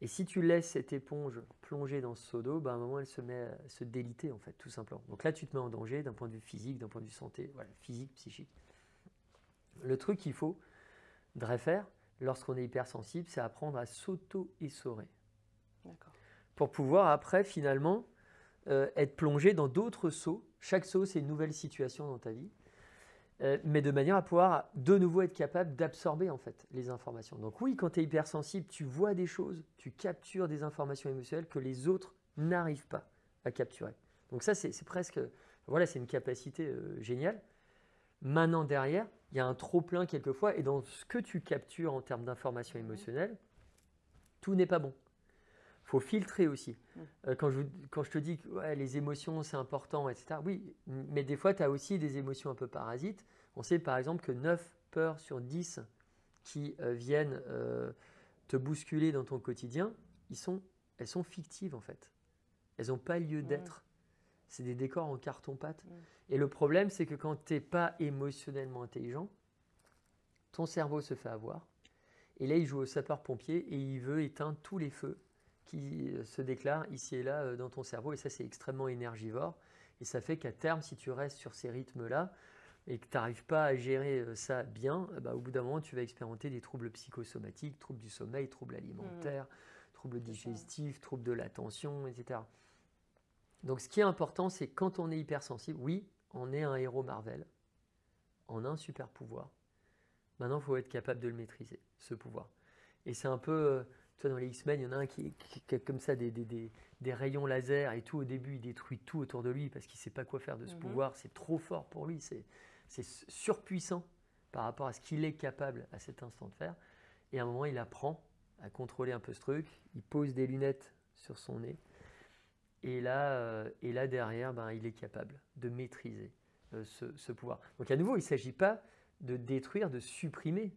Et si tu laisses cette éponge plonger dans ce seau d'eau, à un moment, elle se met à se déliter, en fait, tout simplement. Donc là, tu te mets en danger d'un point de vue physique, d'un point de vue santé, voilà, physique, psychique. Le truc qu'il faudrait faire lorsqu'on est hypersensible, c'est apprendre à s'auto-essorer. Pour pouvoir, après, finalement, être plongé dans d'autres seaux. Chaque seau, c'est une nouvelle situation dans ta vie. Mais de manière à pouvoir de nouveau être capable d'absorber en fait les informations. Donc oui, quand tu es hypersensible, tu vois des choses, tu captures des informations émotionnelles que les autres n'arrivent pas à capturer. Donc ça, c'est presque, voilà, c'est une capacité géniale. Maintenant, derrière, il y a un trop-plein quelquefois, et dans ce que tu captures en termes d'informations émotionnelles, tout n'est pas bon. Il faut filtrer aussi. Quand je te dis que ouais, les émotions, c'est important, etc., oui, mais des fois, tu as aussi des émotions un peu parasites. On sait par exemple que 9 peurs sur 10 qui viennent te bousculer dans ton quotidien, elles sont fictives en fait. Elles n'ont pas lieu d'être. C'est des décors en carton-pâte. Et le problème, c'est que quand tu n'es pas émotionnellement intelligent, ton cerveau se fait avoir. Et là, il joue au sapeur-pompier et il veut éteindre tous les feux qui se déclarent ici et là dans ton cerveau. Et ça, c'est extrêmement énergivore. Et ça fait qu'à terme, si tu restes sur ces rythmes-là et que tu n'arrives pas à gérer ça bien, au bout d'un moment, tu vas expérimenter des troubles psychosomatiques, troubles du sommeil, troubles alimentaires, troubles digestifs, troubles de l'attention, etc. Donc, ce qui est important, c'est quand on est hypersensible, oui, on est un héros Marvel, on a un super pouvoir. Maintenant, il faut être capable de le maîtriser, ce pouvoir. Et c'est un peu, tu vois, dans les X-Men, il y en a un qui a comme ça des rayons laser et tout. Au début, il détruit tout autour de lui parce qu'il ne sait pas quoi faire de ce pouvoir. C'est trop fort pour lui, c'est surpuissant par rapport à ce qu'il est capable à cet instant de faire. Et à un moment, il apprend à contrôler un peu ce truc. Il pose des lunettes sur son nez. Et là derrière, il est capable de maîtriser ce pouvoir. Donc à nouveau, il ne s'agit pas de détruire, de supprimer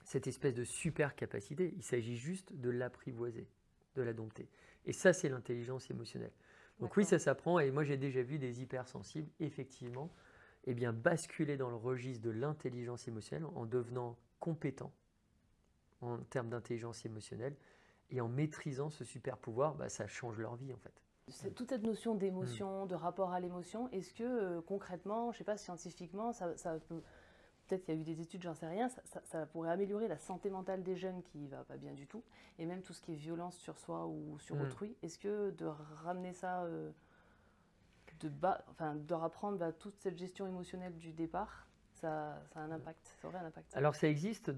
cette espèce de super capacité. Il s'agit juste de l'apprivoiser, de la dompter. Et ça, c'est l'intelligence émotionnelle. Donc oui, ça s'apprend. Et moi, j'ai déjà vu des hypersensibles, effectivement, basculer dans le registre de l'intelligence émotionnelle en devenant compétents en termes d'intelligence émotionnelle et en maîtrisant ce super pouvoir, ça change leur vie en fait. Toute cette notion d'émotion, de rapport à l'émotion, est-ce que concrètement, je ne sais pas, scientifiquement, ça peut... Peut-être qu'il y a eu des études, j'en sais rien, ça pourrait améliorer la santé mentale des jeunes qui ne va pas bien du tout, et même tout ce qui est violence sur soi ou sur autrui. Est-ce que de ramener ça, de rapprendre toute cette gestion émotionnelle du départ, ça a un impact, ça aurait un impact? Alors ça existe,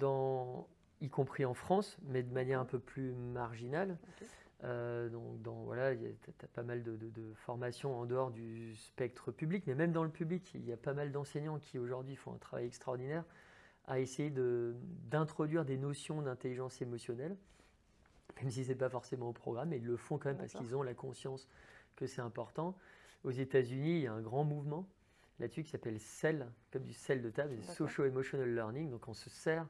y compris en France, mais de manière un peu plus marginale. Okay. Voilà, tu as pas mal de formations en dehors du spectre public, mais même dans le public, il y a pas mal d'enseignants qui aujourd'hui font un travail extraordinaire à essayer d'introduire des notions d'intelligence émotionnelle, même si ce n'est pas forcément au programme, mais ils le font quand même parce qu'ils ont la conscience que c'est important. Aux États-Unis, il y a un grand mouvement là-dessus qui s'appelle SEL, comme du sel de table, Social Emotional Learning. Donc on se sert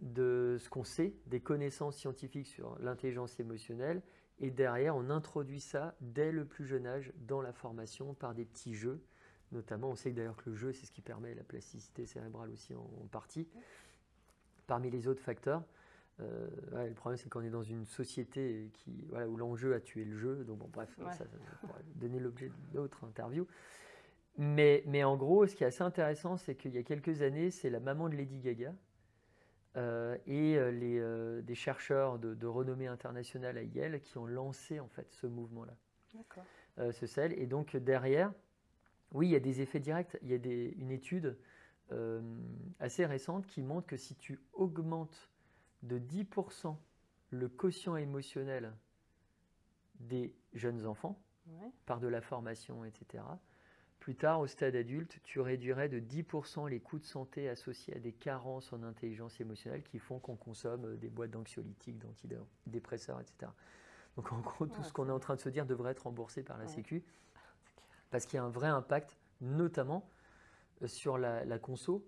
de ce qu'on sait, des connaissances scientifiques sur l'intelligence émotionnelle, et derrière on introduit ça dès le plus jeune âge dans la formation par des petits jeux. Notamment, on sait que d'ailleurs que le jeu, c'est ce qui permet la plasticité cérébrale aussi en partie. Parmi les autres facteurs, le problème c'est qu'on est dans une société où l'enjeu a tué le jeu, donc bon bref, ça pourrait donner l'objet d'une autre interview. Mais en gros, ce qui est assez intéressant, c'est qu'il y a quelques années, c'est la maman de Lady Gaga, des chercheurs de renommée internationale à Yale qui ont lancé en fait ce mouvement-là, ce SEL. Et donc derrière, oui, il y a des effets directs. Il y a une étude assez récente qui montre que si tu augmentes de 10% le quotient émotionnel des jeunes enfants par de la formation, etc., plus tard, au stade adulte, tu réduirais de 10% les coûts de santé associés à des carences en intelligence émotionnelle qui font qu'on consomme des boîtes d'anxiolytiques, d'antidépresseurs, etc. Donc en gros, tout ce qu'on est en train de se dire devrait être remboursé par la Sécu, parce qu'il y a un vrai impact, notamment sur la conso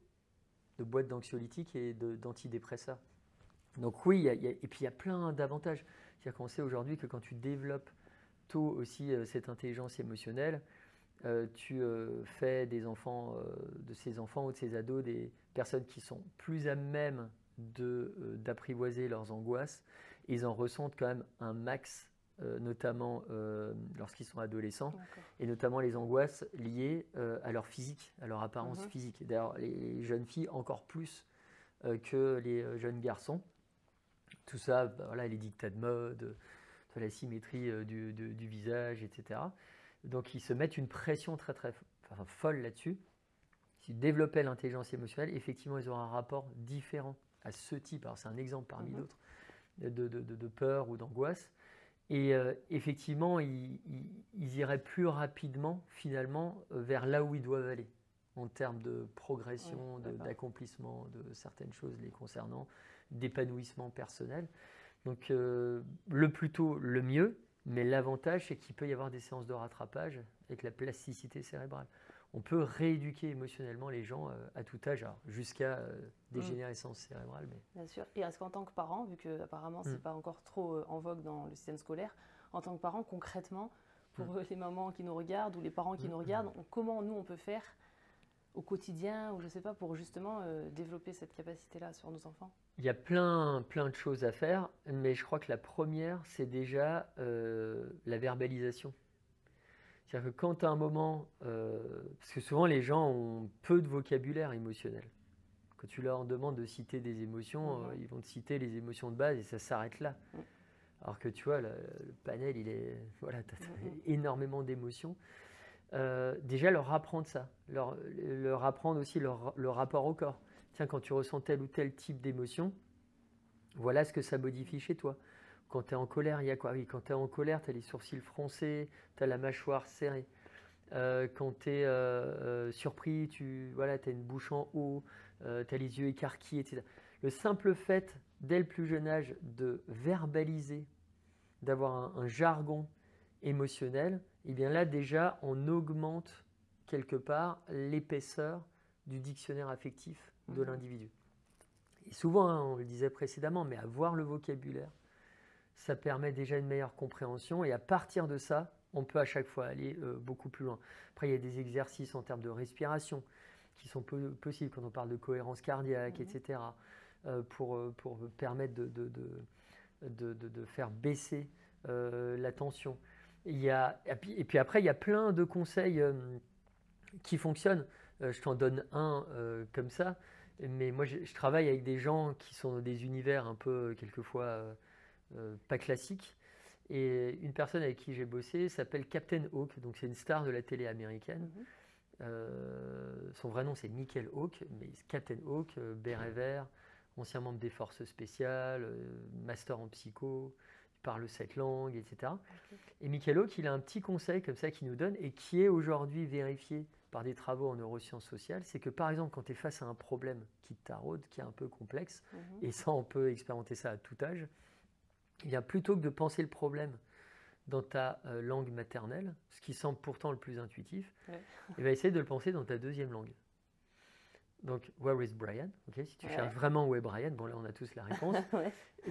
de boîtes d'anxiolytiques et d'antidépresseurs. Donc oui, et puis il y a plein d'avantages. C'est-à-dire qu'on sait aujourd'hui que quand tu développes tôt aussi cette intelligence émotionnelle, tu fais de ces enfants ou de ces ados des personnes qui sont plus à même d'apprivoiser leurs angoisses. Ils en ressentent quand même un max, notamment lorsqu'ils sont adolescents, et notamment les angoisses liées à leur physique, à leur apparence physique. D'ailleurs, les jeunes filles encore plus que les jeunes garçons. Tout ça, les dictats de mode, la symétrie du visage, etc. Donc, ils se mettent une pression très folle là-dessus. S'ils développaient l'intelligence émotionnelle, effectivement, ils auront un rapport différent à ce type. Alors, c'est un exemple parmi d'autres de peur ou d'angoisse. Et effectivement, ils iraient plus rapidement, finalement, vers là où ils doivent aller, en termes de progression, d'accomplissement de certaines choses les concernant, d'épanouissement personnel. Donc, le plus tôt, le mieux. Mais l'avantage, c'est qu'il peut y avoir des séances de rattrapage avec la plasticité cérébrale. On peut rééduquer émotionnellement les gens à tout âge, jusqu'à dégénérescence cérébrale. Mais... Bien sûr. Et est-ce qu'en tant que parent, vu que apparemment c'est pas encore trop en vogue dans le système scolaire, en tant que parent, concrètement, pour les mamans qui nous regardent ou les parents qui nous regardent, comment nous on peut faire au quotidien, ou je sais pas, pour justement développer cette capacité-là sur nos enfants? Il y a plein de choses à faire, mais je crois que la première, c'est déjà la verbalisation. C'est-à-dire que quand tu as un moment, parce que souvent les gens ont peu de vocabulaire émotionnel. Quand tu leur demandes de citer des émotions, ils vont te citer les émotions de base et ça s'arrête là. Alors que tu vois, le panel, tu as énormément d'émotions. Déjà leur apprendre ça, leur apprendre aussi leur rapport au corps. Tiens, quand tu ressens tel ou tel type d'émotion, voilà ce que ça modifie chez toi. Quand tu es en colère, il y a quoi? Oui, quand tu es en colère, tu as les sourcils froncés, tu as la mâchoire serrée. Quand tu es surpris, tu as une bouche en haut, tu as les yeux écarquillés, etc. Le simple fait, dès le plus jeune âge, de verbaliser, d'avoir un jargon émotionnel, et bien là déjà, on augmente quelque part l'épaisseur du dictionnaire affectif de l'individu. Et souvent, on le disait précédemment, mais avoir le vocabulaire, ça permet déjà une meilleure compréhension. Et à partir de ça, on peut à chaque fois aller beaucoup plus loin. Après, il y a des exercices en termes de respiration qui sont possibles quand on parle de cohérence cardiaque, etc., pour permettre de faire baisser la tension. Et puis après, il y a plein de conseils qui fonctionnent. Je t'en donne un comme ça. Mais moi, je travaille avec des gens qui sont dans des univers un peu, quelquefois, pas classiques. Et une personne avec qui j'ai bossé s'appelle Captain Hawk. Donc, c'est une star de la télé américaine. Son vrai nom, c'est Michael Hawke. Mais Captain Hawk, béret vert, ancien membre des forces spéciales, master en psycho, il parle 7 langues, etc. Et Michael Hawke, il a un petit conseil comme ça qu'il nous donne et qui est aujourd'hui vérifié par des travaux en neurosciences sociales, c'est que par exemple, quand tu es face à un problème qui te taraude, qui est un peu complexe, et ça, on peut expérimenter ça à tout âge, eh bien, plutôt que de penser le problème dans ta langue maternelle, ce qui semble pourtant le plus intuitif, et bien, essayer de le penser dans ta deuxième langue. Donc, where is Brian? Si tu cherches vraiment où est Brian, bon là on a tous la réponse.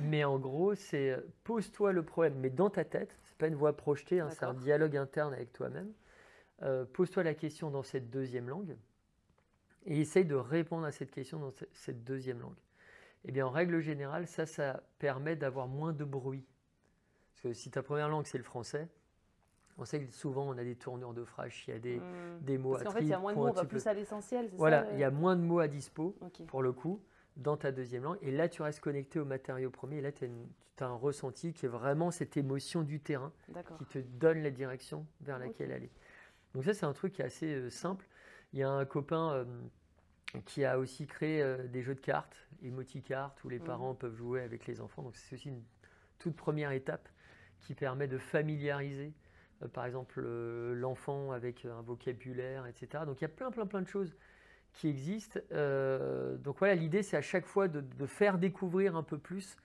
Mais en gros, c'est pose-toi le problème, mais dans ta tête, c'est pas une voix projetée, hein, c'est un dialogue interne avec toi-même. Pose-toi la question dans cette deuxième langue et essaye de répondre à cette question dans cette deuxième langue. Et bien en règle générale, ça permet d'avoir moins de bruit. Parce que si ta première langue c'est le français, on sait que souvent on a des tournures de phrases, il y a des mots Parce qu'en fait, il y a moins de mots, on va plus à l'essentiel, c'est voilà, ça il y a moins de mots à dispo, pour le coup, dans ta deuxième langue. Et là, tu restes connecté au matériau premier. Et là, tu as un ressenti qui est vraiment cette émotion du terrain qui te donne la direction vers laquelle aller. Donc ça, c'est un truc qui est assez simple. Il y a un copain qui a aussi créé des jeux de cartes, Emoticartes, où les parents peuvent jouer avec les enfants. Donc c'est aussi une toute première étape qui permet de familiariser par exemple l'enfant avec un vocabulaire, etc. Donc il y a plein de choses qui existent. Donc voilà, l'idée c'est à chaque fois de faire découvrir un peu plus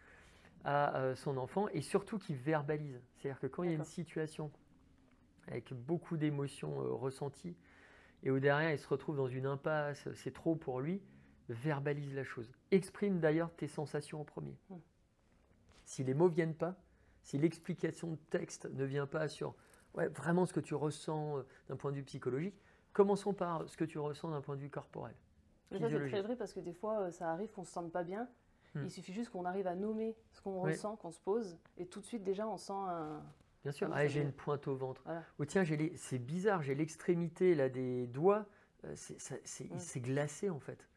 à son enfant et surtout qu'il verbalise. C'est-à-dire que quand il y a une situation avec beaucoup d'émotions ressenties et où derrière il se retrouve dans une impasse, c'est trop pour lui, verbalise la chose. Exprime d'ailleurs tes sensations en premier. Si les mots ne viennent pas, si l'explication de texte ne vient pas sur vraiment ce que tu ressens d'un point de vue psychologique, commençons par ce que tu ressens d'un point de vue corporel. Mais ça, c'est très vrai parce que des fois, ça arrive qu'on ne se sente pas bien. Il suffit juste qu'on arrive à nommer ce qu'on ressent, qu'on se pose, et tout de suite, déjà, on sent un... Bien sûr, j'ai une pointe au ventre. Voilà. Ou tiens, c'est bizarre, j'ai l'extrémité là, des doigts, c'est glacé en fait.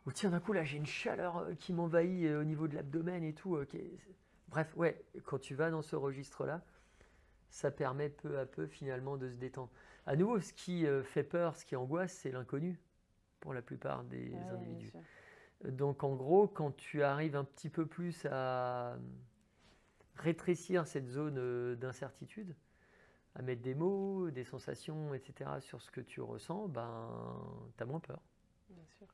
Ou tiens, d'un coup, là, j'ai une chaleur qui m'envahit au niveau de l'abdomen et tout. Bref, quand tu vas dans ce registre-là, ça permet peu à peu finalement de se détendre. À nouveau, ce qui fait peur, ce qui angoisse, c'est l'inconnu pour la plupart des individus. Donc en gros, quand tu arrives un petit peu plus à rétrécir cette zone d'incertitude, à mettre des mots, des sensations, etc. sur ce que tu ressens, tu as moins peur. Bien sûr.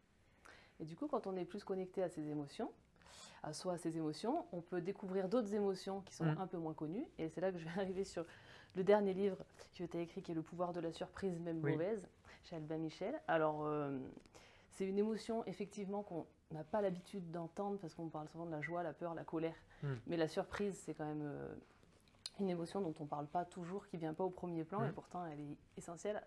Et du coup, quand on est plus connecté à ses émotions, à ses émotions, on peut découvrir d'autres émotions qui sont un peu moins connues. Et c'est là que je vais arriver sur le dernier livre que tu as écrit, qui est Le pouvoir de la surprise, même mauvaise, chez Albin Michel. Alors, c'est une émotion, effectivement, qu'on n'a pas l'habitude d'entendre, parce qu'on parle souvent de la joie, la peur, la colère. Mais la surprise, c'est quand même une émotion dont on ne parle pas toujours, qui ne vient pas au premier plan, et pourtant, elle est essentielle.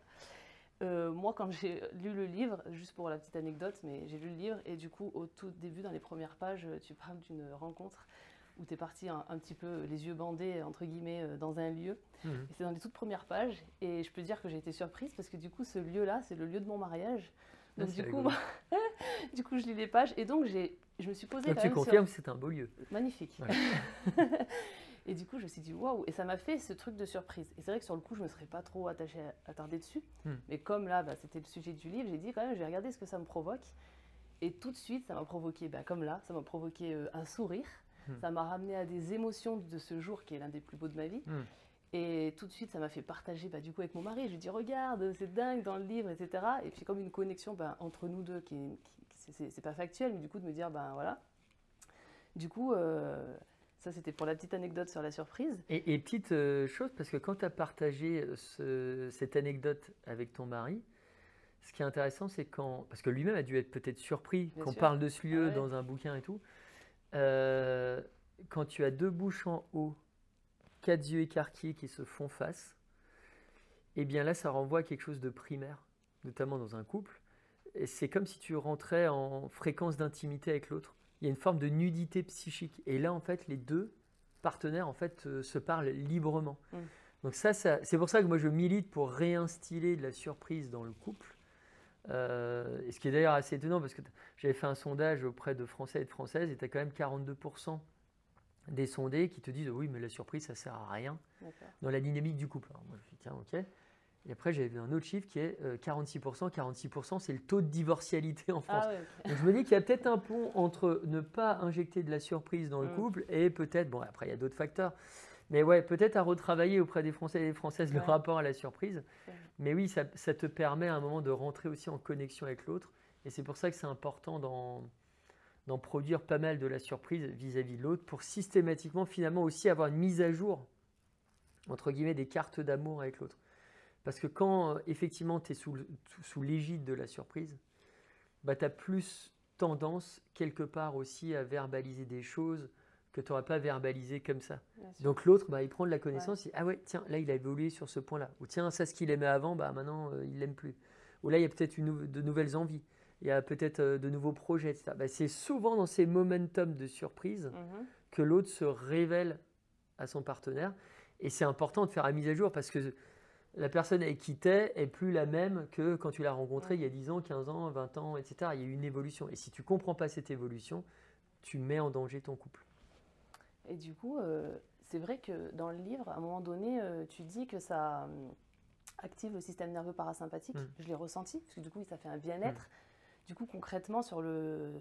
Moi, quand j'ai lu le livre, juste pour la petite anecdote, mais j'ai lu le livre et du coup, au tout début, dans les premières pages, tu parles d'une rencontre où tu es parti un petit peu les yeux bandés, entre guillemets, dans un lieu. Et c'est dans les toutes premières pages et je peux dire que j'ai été surprise parce que du coup, ce lieu-là, c'est le lieu de mon mariage. Donc du coup, je lis les pages et donc je me suis posée donc quand tu même confirmes que c'est un beau lieu. Magnifique. Et du coup, je me suis dit, waouh, et ça m'a fait ce truc de surprise. Et c'est vrai que sur le coup, je ne me serais pas trop attardée dessus. Mais comme là, c'était le sujet du livre, j'ai dit quand même, je vais regarder ce que ça me provoque. Et tout de suite, ça m'a provoqué, comme là, ça m'a provoqué un sourire. Ça m'a ramené à des émotions de ce jour qui est l'un des plus beaux de ma vie. Et tout de suite, ça m'a fait partager du coup avec mon mari. Je lui dis, regarde, c'est dingue dans le livre, etc. Et puis comme une connexion entre nous deux, c'est pas factuel, mais du coup de me dire, voilà. Du coup... ça, c'était pour la petite anecdote sur la surprise. Et petite chose, parce que quand tu as partagé cette anecdote avec ton mari, ce qui est intéressant, c'est parce que lui-même a dû être peut-être surpris qu'on parle de ce lieu dans un bouquin et tout. Quand tu as deux bouches en haut, 4 yeux écarquillés qui se font face, et bien là, ça renvoie à quelque chose de primaire, notamment dans un couple. Et c'est comme si tu rentrais en fréquence d'intimité avec l'autre. Il y a une forme de nudité psychique. Et là, en fait, les deux partenaires se parlent librement. Donc c'est pour ça que moi je milite pour réinstiller de la surprise dans le couple. Et ce qui est d'ailleurs assez étonnant parce que j'avais fait un sondage auprès de Français et de Françaises et tu as quand même 42% des sondés qui te disent oui mais la surprise ça sert à rien dans la dynamique du couple. Alors moi je me dis tiens ok. Et après j'avais vu un autre chiffre qui est 46%. 46% c'est le taux de divorcialité en France. Ah ouais, ok. Donc je me dis qu'il y a peut-être un pont entre ne pas injecter de la surprise dans le couple et peut-être, bon après il y a d'autres facteurs, mais ouais peut-être à retravailler auprès des Français et des Françaises le rapport à la surprise. Mais oui ça te permet à un moment de rentrer aussi en connexion avec l'autre et c'est pour ça que c'est important d'en produire pas mal de la surprise vis-à-vis de l'autre pour systématiquement finalement aussi avoir une mise à jour entre guillemets des cartes d'amour avec l'autre. Parce que quand effectivement tu es sous l'égide de la surprise, bah, tu as plus tendance quelque part aussi à verbaliser des choses que tu n'aurais pas verbalisées comme ça. Donc l'autre, bah, il prend de la connaissance, il dit « Ah ouais, tiens, là il a évolué sur ce point-là. » Ou « Tiens, ça ce qu'il aimait avant, bah, maintenant il ne l'aime plus. » Ou là il y a peut-être de nouvelles envies, il y a peut-être de nouveaux projets, etc. Bah, c'est souvent dans ces momentum de surprise que l'autre se révèle à son partenaire. Et c'est important de faire la mise à jour parce que la personne avec qui tu es n'est plus la même que quand tu l'as rencontrée il y a 10 ans, 15 ans, 20 ans, etc. Il y a eu une évolution. Et si tu ne comprends pas cette évolution, tu mets en danger ton couple. Et du coup, c'est vrai que dans le livre, à un moment donné, tu dis que ça active le système nerveux parasympathique. Je l'ai ressenti, parce que du coup, ça fait un bien-être. Du coup, concrètement, sur le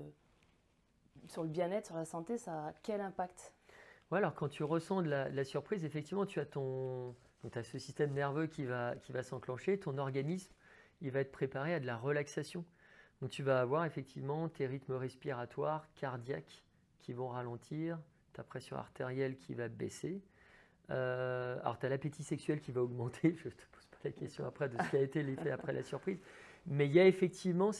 bien-être, sur la santé, ça a quel impact? Ouais, alors quand tu ressens de la surprise, effectivement, tu as ce système nerveux qui va s'enclencher, ton organisme, il va être préparé à de la relaxation. Donc tu vas avoir effectivement tes rythmes respiratoires, cardiaques qui vont ralentir, ta pression artérielle qui va baisser. Alors tu as l'appétit sexuel qui va augmenter, je ne te pose pas la question après de ce qui a été l'effet après la surprise, mais il y a effectivement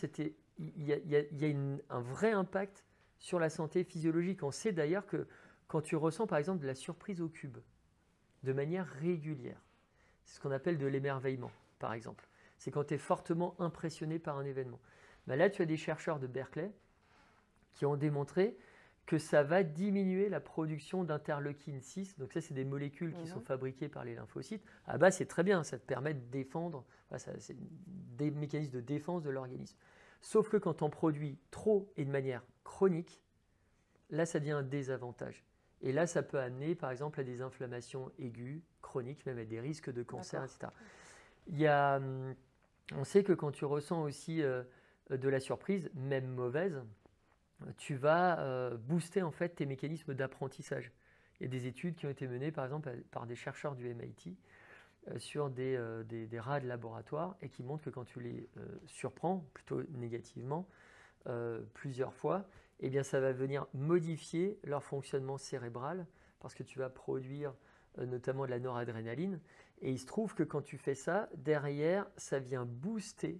un vrai impact sur la santé physiologique. On sait d'ailleurs que quand tu ressens par exemple de la surprise au cube, de manière régulière, c'est ce qu'on appelle de l'émerveillement par exemple. C'est quand tu es fortement impressionné par un événement. Ben là, tu as des chercheurs de Berkeley qui ont démontré que ça va diminuer la production d'interleukine 6. Donc ça, c'est des molécules qui sont fabriquées par les lymphocytes. Ah bah, c'est très bien, ça te permet de défendre, c'est des mécanismes de défense de l'organisme. Sauf que quand on produit trop et de manière chronique, là, ça devient un désavantage. Et là, ça peut amener, par exemple, à des inflammations aiguës, chroniques, même à des risques de cancer, etc. On sait que quand tu ressens aussi de la surprise, même mauvaise, tu vas booster en fait tes mécanismes d'apprentissage. Il y a des études qui ont été menées, par exemple, par des chercheurs du MIT sur des rats de laboratoire et qui montrent que quand tu les surprends, plutôt négativement, plusieurs fois, eh bien, ça va venir modifier leur fonctionnement cérébral parce que tu vas produire notamment de la noradrénaline. Et il se trouve que quand tu fais ça, derrière, ça vient booster,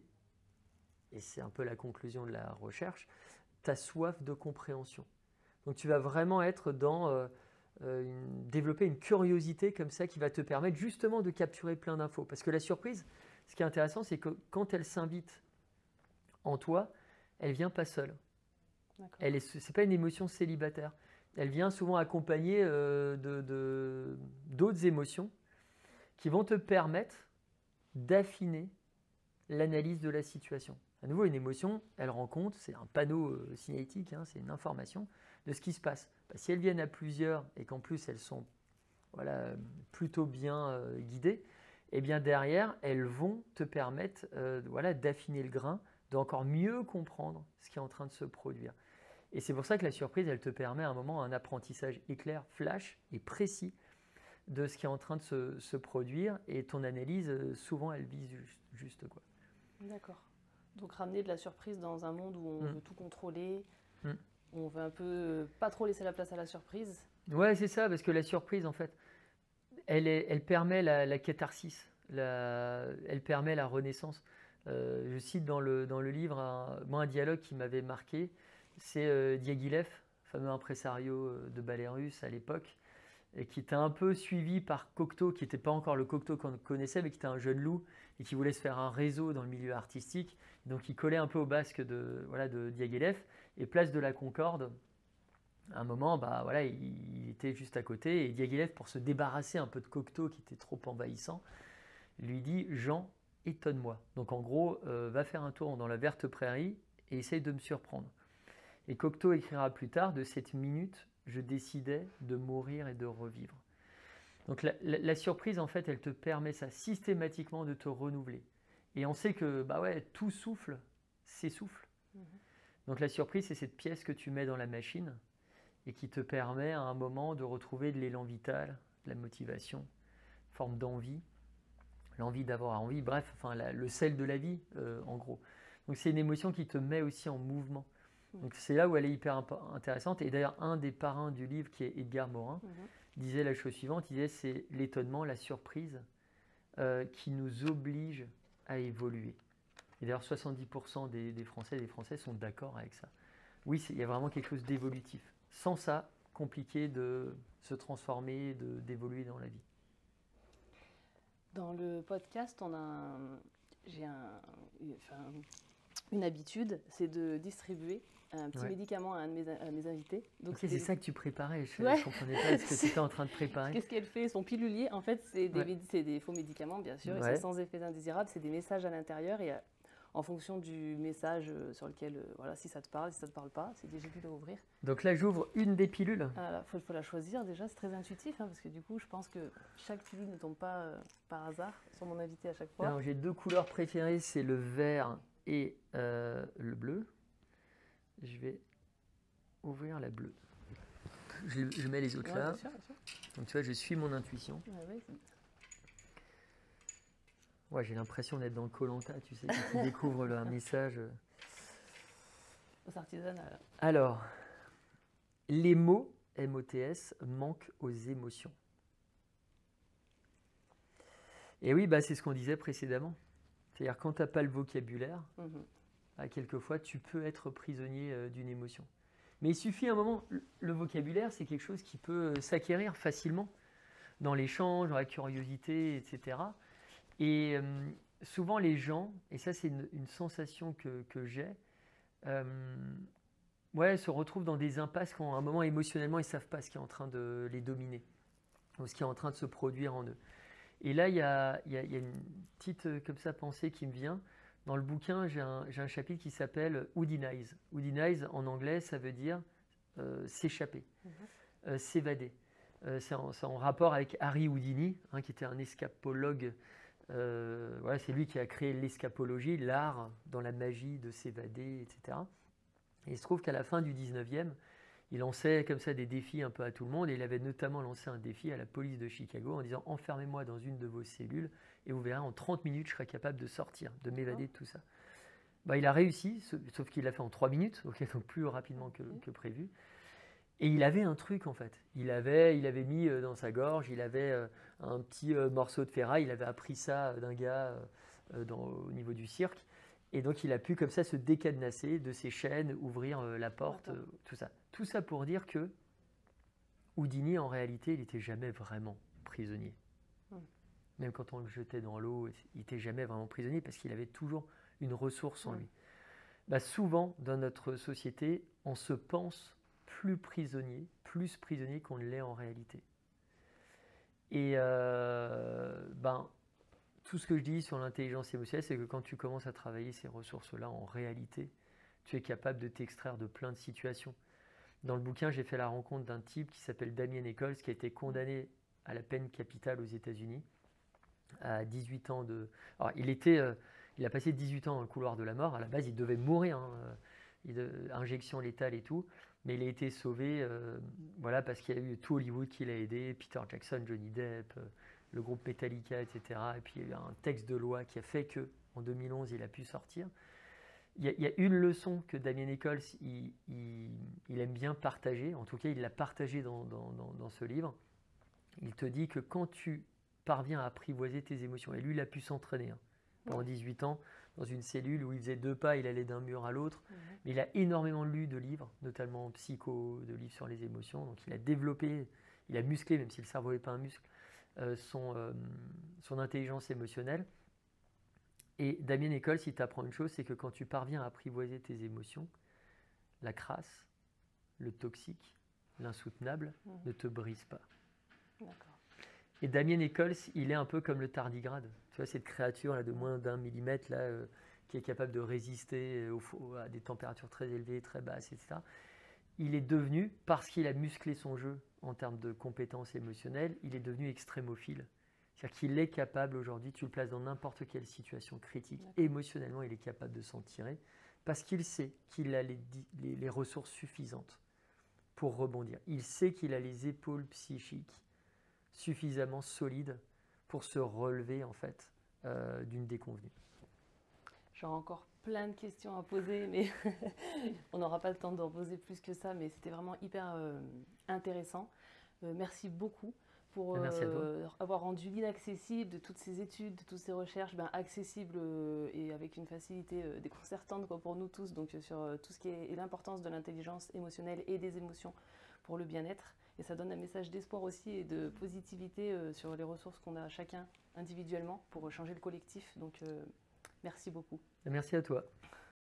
et c'est un peu la conclusion de la recherche, ta soif de compréhension. Donc tu vas vraiment être dans développer une curiosité comme ça qui va te permettre justement de capturer plein d'infos. Parce que la surprise, ce qui est intéressant, c'est que quand elle s'invite en toi, elle ne vient pas seule. Ce n'est pas une émotion célibataire. Elle vient souvent accompagnée d'autres émotions qui vont te permettre d'affiner l'analyse de la situation. À nouveau, une émotion, elle rend compte, c'est un panneau signalétique, c'est une information de ce qui se passe. Si elles viennent à plusieurs et qu'en plus elles sont plutôt bien guidées, eh bien derrière, elles vont te permettre d'affiner le grain, d'encore mieux comprendre ce qui est en train de se produire. Et c'est pour ça que la surprise, elle te permet à un moment un apprentissage éclair, flash et précis de ce qui est en train de se produire. Et ton analyse, souvent, elle vise juste quoi. D'accord. Donc ramener de la surprise dans un monde où on veut tout contrôler, où on veut un peu pas trop laisser la place à la surprise. Ouais, c'est ça, parce que la surprise, en fait, elle permet la catharsis, elle permet la renaissance. Je cite dans le livre un dialogue qui m'avait marqué, c'est Diaghilev, fameux impresario de ballet russe à l'époque, et qui était un peu suivi par Cocteau, qui n'était pas encore le Cocteau qu'on connaissait, mais qui était un jeune loup et qui voulait se faire un réseau dans le milieu artistique. Donc il collait un peu au basque de Diaghilev, et place de la Concorde. À un moment, il était juste à côté. Et Diaghilev, pour se débarrasser un peu de Cocteau qui était trop envahissant, lui dit « Jean, étonne-moi ». Donc en gros, va faire un tour dans la verte prairie et essaye de me surprendre. Et Cocteau écrira plus tard « De cette minute, je décidais de mourir et de revivre ». Donc la surprise, en fait, elle te permet ça systématiquement de te renouveler. Et on sait que bah ouais, tout souffle s'essouffle. Donc la surprise, c'est cette pièce que tu mets dans la machine et qui te permet à un moment de retrouver de l'élan vital, de la motivation, une forme d'envie, l'envie d'avoir envie, bref, enfin, le sel de la vie, en gros. Donc c'est une émotion qui te met aussi en mouvement. Donc c'est là où elle est hyper intéressante. Et d'ailleurs, un des parrains du livre, qui est Edgar Morin, disait la chose suivante, il disait c'est l'étonnement, la surprise qui nous oblige à évoluer. Et d'ailleurs, 70% des Français et des Françaises sont d'accord avec ça. Oui, il y a vraiment quelque chose d'évolutif. Sans ça, compliqué de se transformer, d'évoluer dans la vie. Dans le podcast, j'ai une habitude, c'est de distribuer un petit médicament à mes invités. Donc c'est ça que tu préparais, je ne comprenais pas ce que tu étais en train de préparer. Qu'est-ce qu'elle fait? Son pilulier, en fait, c'est des faux médicaments, bien sûr, et c'est sans effets indésirables, c'est des messages à l'intérieur, et en fonction du message sur lequel, voilà, si ça te parle, si ça ne te parle pas, c'est des gélules à ouvrir. Donc là, j'ouvre une des pilules. Il faut la choisir déjà, c'est très intuitif, parce que du coup, je pense que chaque pilule ne tombe pas par hasard sur mon invité à chaque fois. Alors j'ai deux couleurs préférées, c'est le vert et le bleu. Je vais ouvrir la bleue. Je mets les autres là. Bien sûr, bien sûr. Donc tu vois, je suis mon intuition. Ouais, j'ai l'impression d'être dans le Koh-Lanta, tu sais, quand tu découvres un message. Aux artisanales. Alors, les mots, MOTS, manquent aux émotions. Et oui, bah, c'est ce qu'on disait précédemment. C'est-à-dire quand tu n'as pas le vocabulaire, quelquefois tu peux être prisonnier d'une émotion. Mais il suffit un moment, le vocabulaire c'est quelque chose qui peut s'acquérir facilement dans l'échange, dans la curiosité, etc. Et souvent les gens, et ça c'est une sensation que j'ai, se retrouvent dans des impasses quand à un moment émotionnellement ils ne savent pas ce qui est en train de les dominer, ou ce qui est en train de se produire en eux. Et là il y a une petite comme ça pensée qui me vient. Dans le bouquin, j'ai un chapitre qui s'appelle Houdinize. Houdinize, en anglais, ça veut dire s'échapper, s'évader. C'est en rapport avec Harry Houdini, qui était un escapologue. C'est lui qui a créé l'escapologie, l'art dans la magie de s'évader, etc. Et il se trouve qu'à la fin du 19e, il lançait comme ça des défis un peu à tout le monde. Et il avait notamment lancé un défi à la police de Chicago en disant « Enfermez-moi dans une de vos cellules et vous verrez, en 30 minutes, je serai capable de sortir, de m'évader de tout ça. » Il a réussi, sauf qu'il l'a fait en 3 minutes, donc plus rapidement que prévu. Et il avait un truc en fait. Il avait mis dans sa gorge, il avait un petit morceau de ferraille, il avait appris ça d'un gars au niveau du cirque. Et donc il a pu comme ça se décadenasser de ses chaînes, ouvrir la porte, tout ça. Tout ça pour dire que Houdini, en réalité, il n'était jamais vraiment prisonnier. Même quand on le jetait dans l'eau, il n'était jamais vraiment prisonnier parce qu'il avait toujours une ressource en lui. Souvent, dans notre société, on se pense plus prisonnier qu'on ne l'est en réalité. Et tout ce que je dis sur l'intelligence émotionnelle, c'est que quand tu commences à travailler ces ressources-là, en réalité, tu es capable de t'extraire de plein de situations. Dans le bouquin, j'ai fait la rencontre d'un type qui s'appelle Damien Echols, qui a été condamné à la peine capitale aux États-Unis, à 18 ans de... Alors, il a passé 18 ans dans le couloir de la mort. À la base, il devait mourir, injection létale et tout. Mais il a été sauvé parce qu'il y a eu tout Hollywood qui l'a aidé, Peter Jackson, Johnny Depp, le groupe Metallica, etc. Et puis il y a eu un texte de loi qui a fait qu'en 2011, il a pu sortir. Il y a une leçon que Damien Echols il aime bien partager, en tout cas il l'a partagé dans ce livre. Il te dit que quand tu parviens à apprivoiser tes émotions, et lui il a pu s'entraîner pendant 18 ans dans une cellule où il faisait 2 pas, il allait d'un mur à l'autre, mais il a énormément lu de livres, notamment en psycho, de livres sur les émotions, donc il a développé, il a musclé, même si le cerveau n'est pas un muscle, son intelligence émotionnelle. Et Damien Echols, il t'apprend une chose, c'est que quand tu parviens à apprivoiser tes émotions, la crasse, le toxique l'insoutenable, ne te brise pas. D'accord. Et Damien Eccles, il est un peu comme le tardigrade. Tu vois, cette créature là, de moins d'1 millimètre là, qui est capable de résister à des températures très élevées, très basses, etc. Il est devenu, parce qu'il a musclé son jeu en termes de compétences émotionnelles, il est devenu extrémophile. C'est-à-dire qu'il est capable aujourd'hui, tu le places dans n'importe quelle situation critique, émotionnellement, il est capable de s'en tirer, parce qu'il sait qu'il a les ressources suffisantes pour rebondir. Il sait qu'il a les épaules psychiques suffisamment solides pour se relever en fait d'une déconvenue. J'aurais encore plein de questions à poser, mais on n'aura pas le temps d'en poser plus que ça, mais c'était vraiment hyper intéressant. Merci beaucoup pour avoir rendu l'inaccessible de toutes ces études, de toutes ces recherches, accessible et avec une facilité déconcertante pour nous tous, donc sur tout ce qui est l'importance de l'intelligence émotionnelle et des émotions pour le bien-être. Et ça donne un message d'espoir aussi et de positivité sur les ressources qu'on a chacun individuellement pour changer le collectif. Donc merci beaucoup. Merci à toi.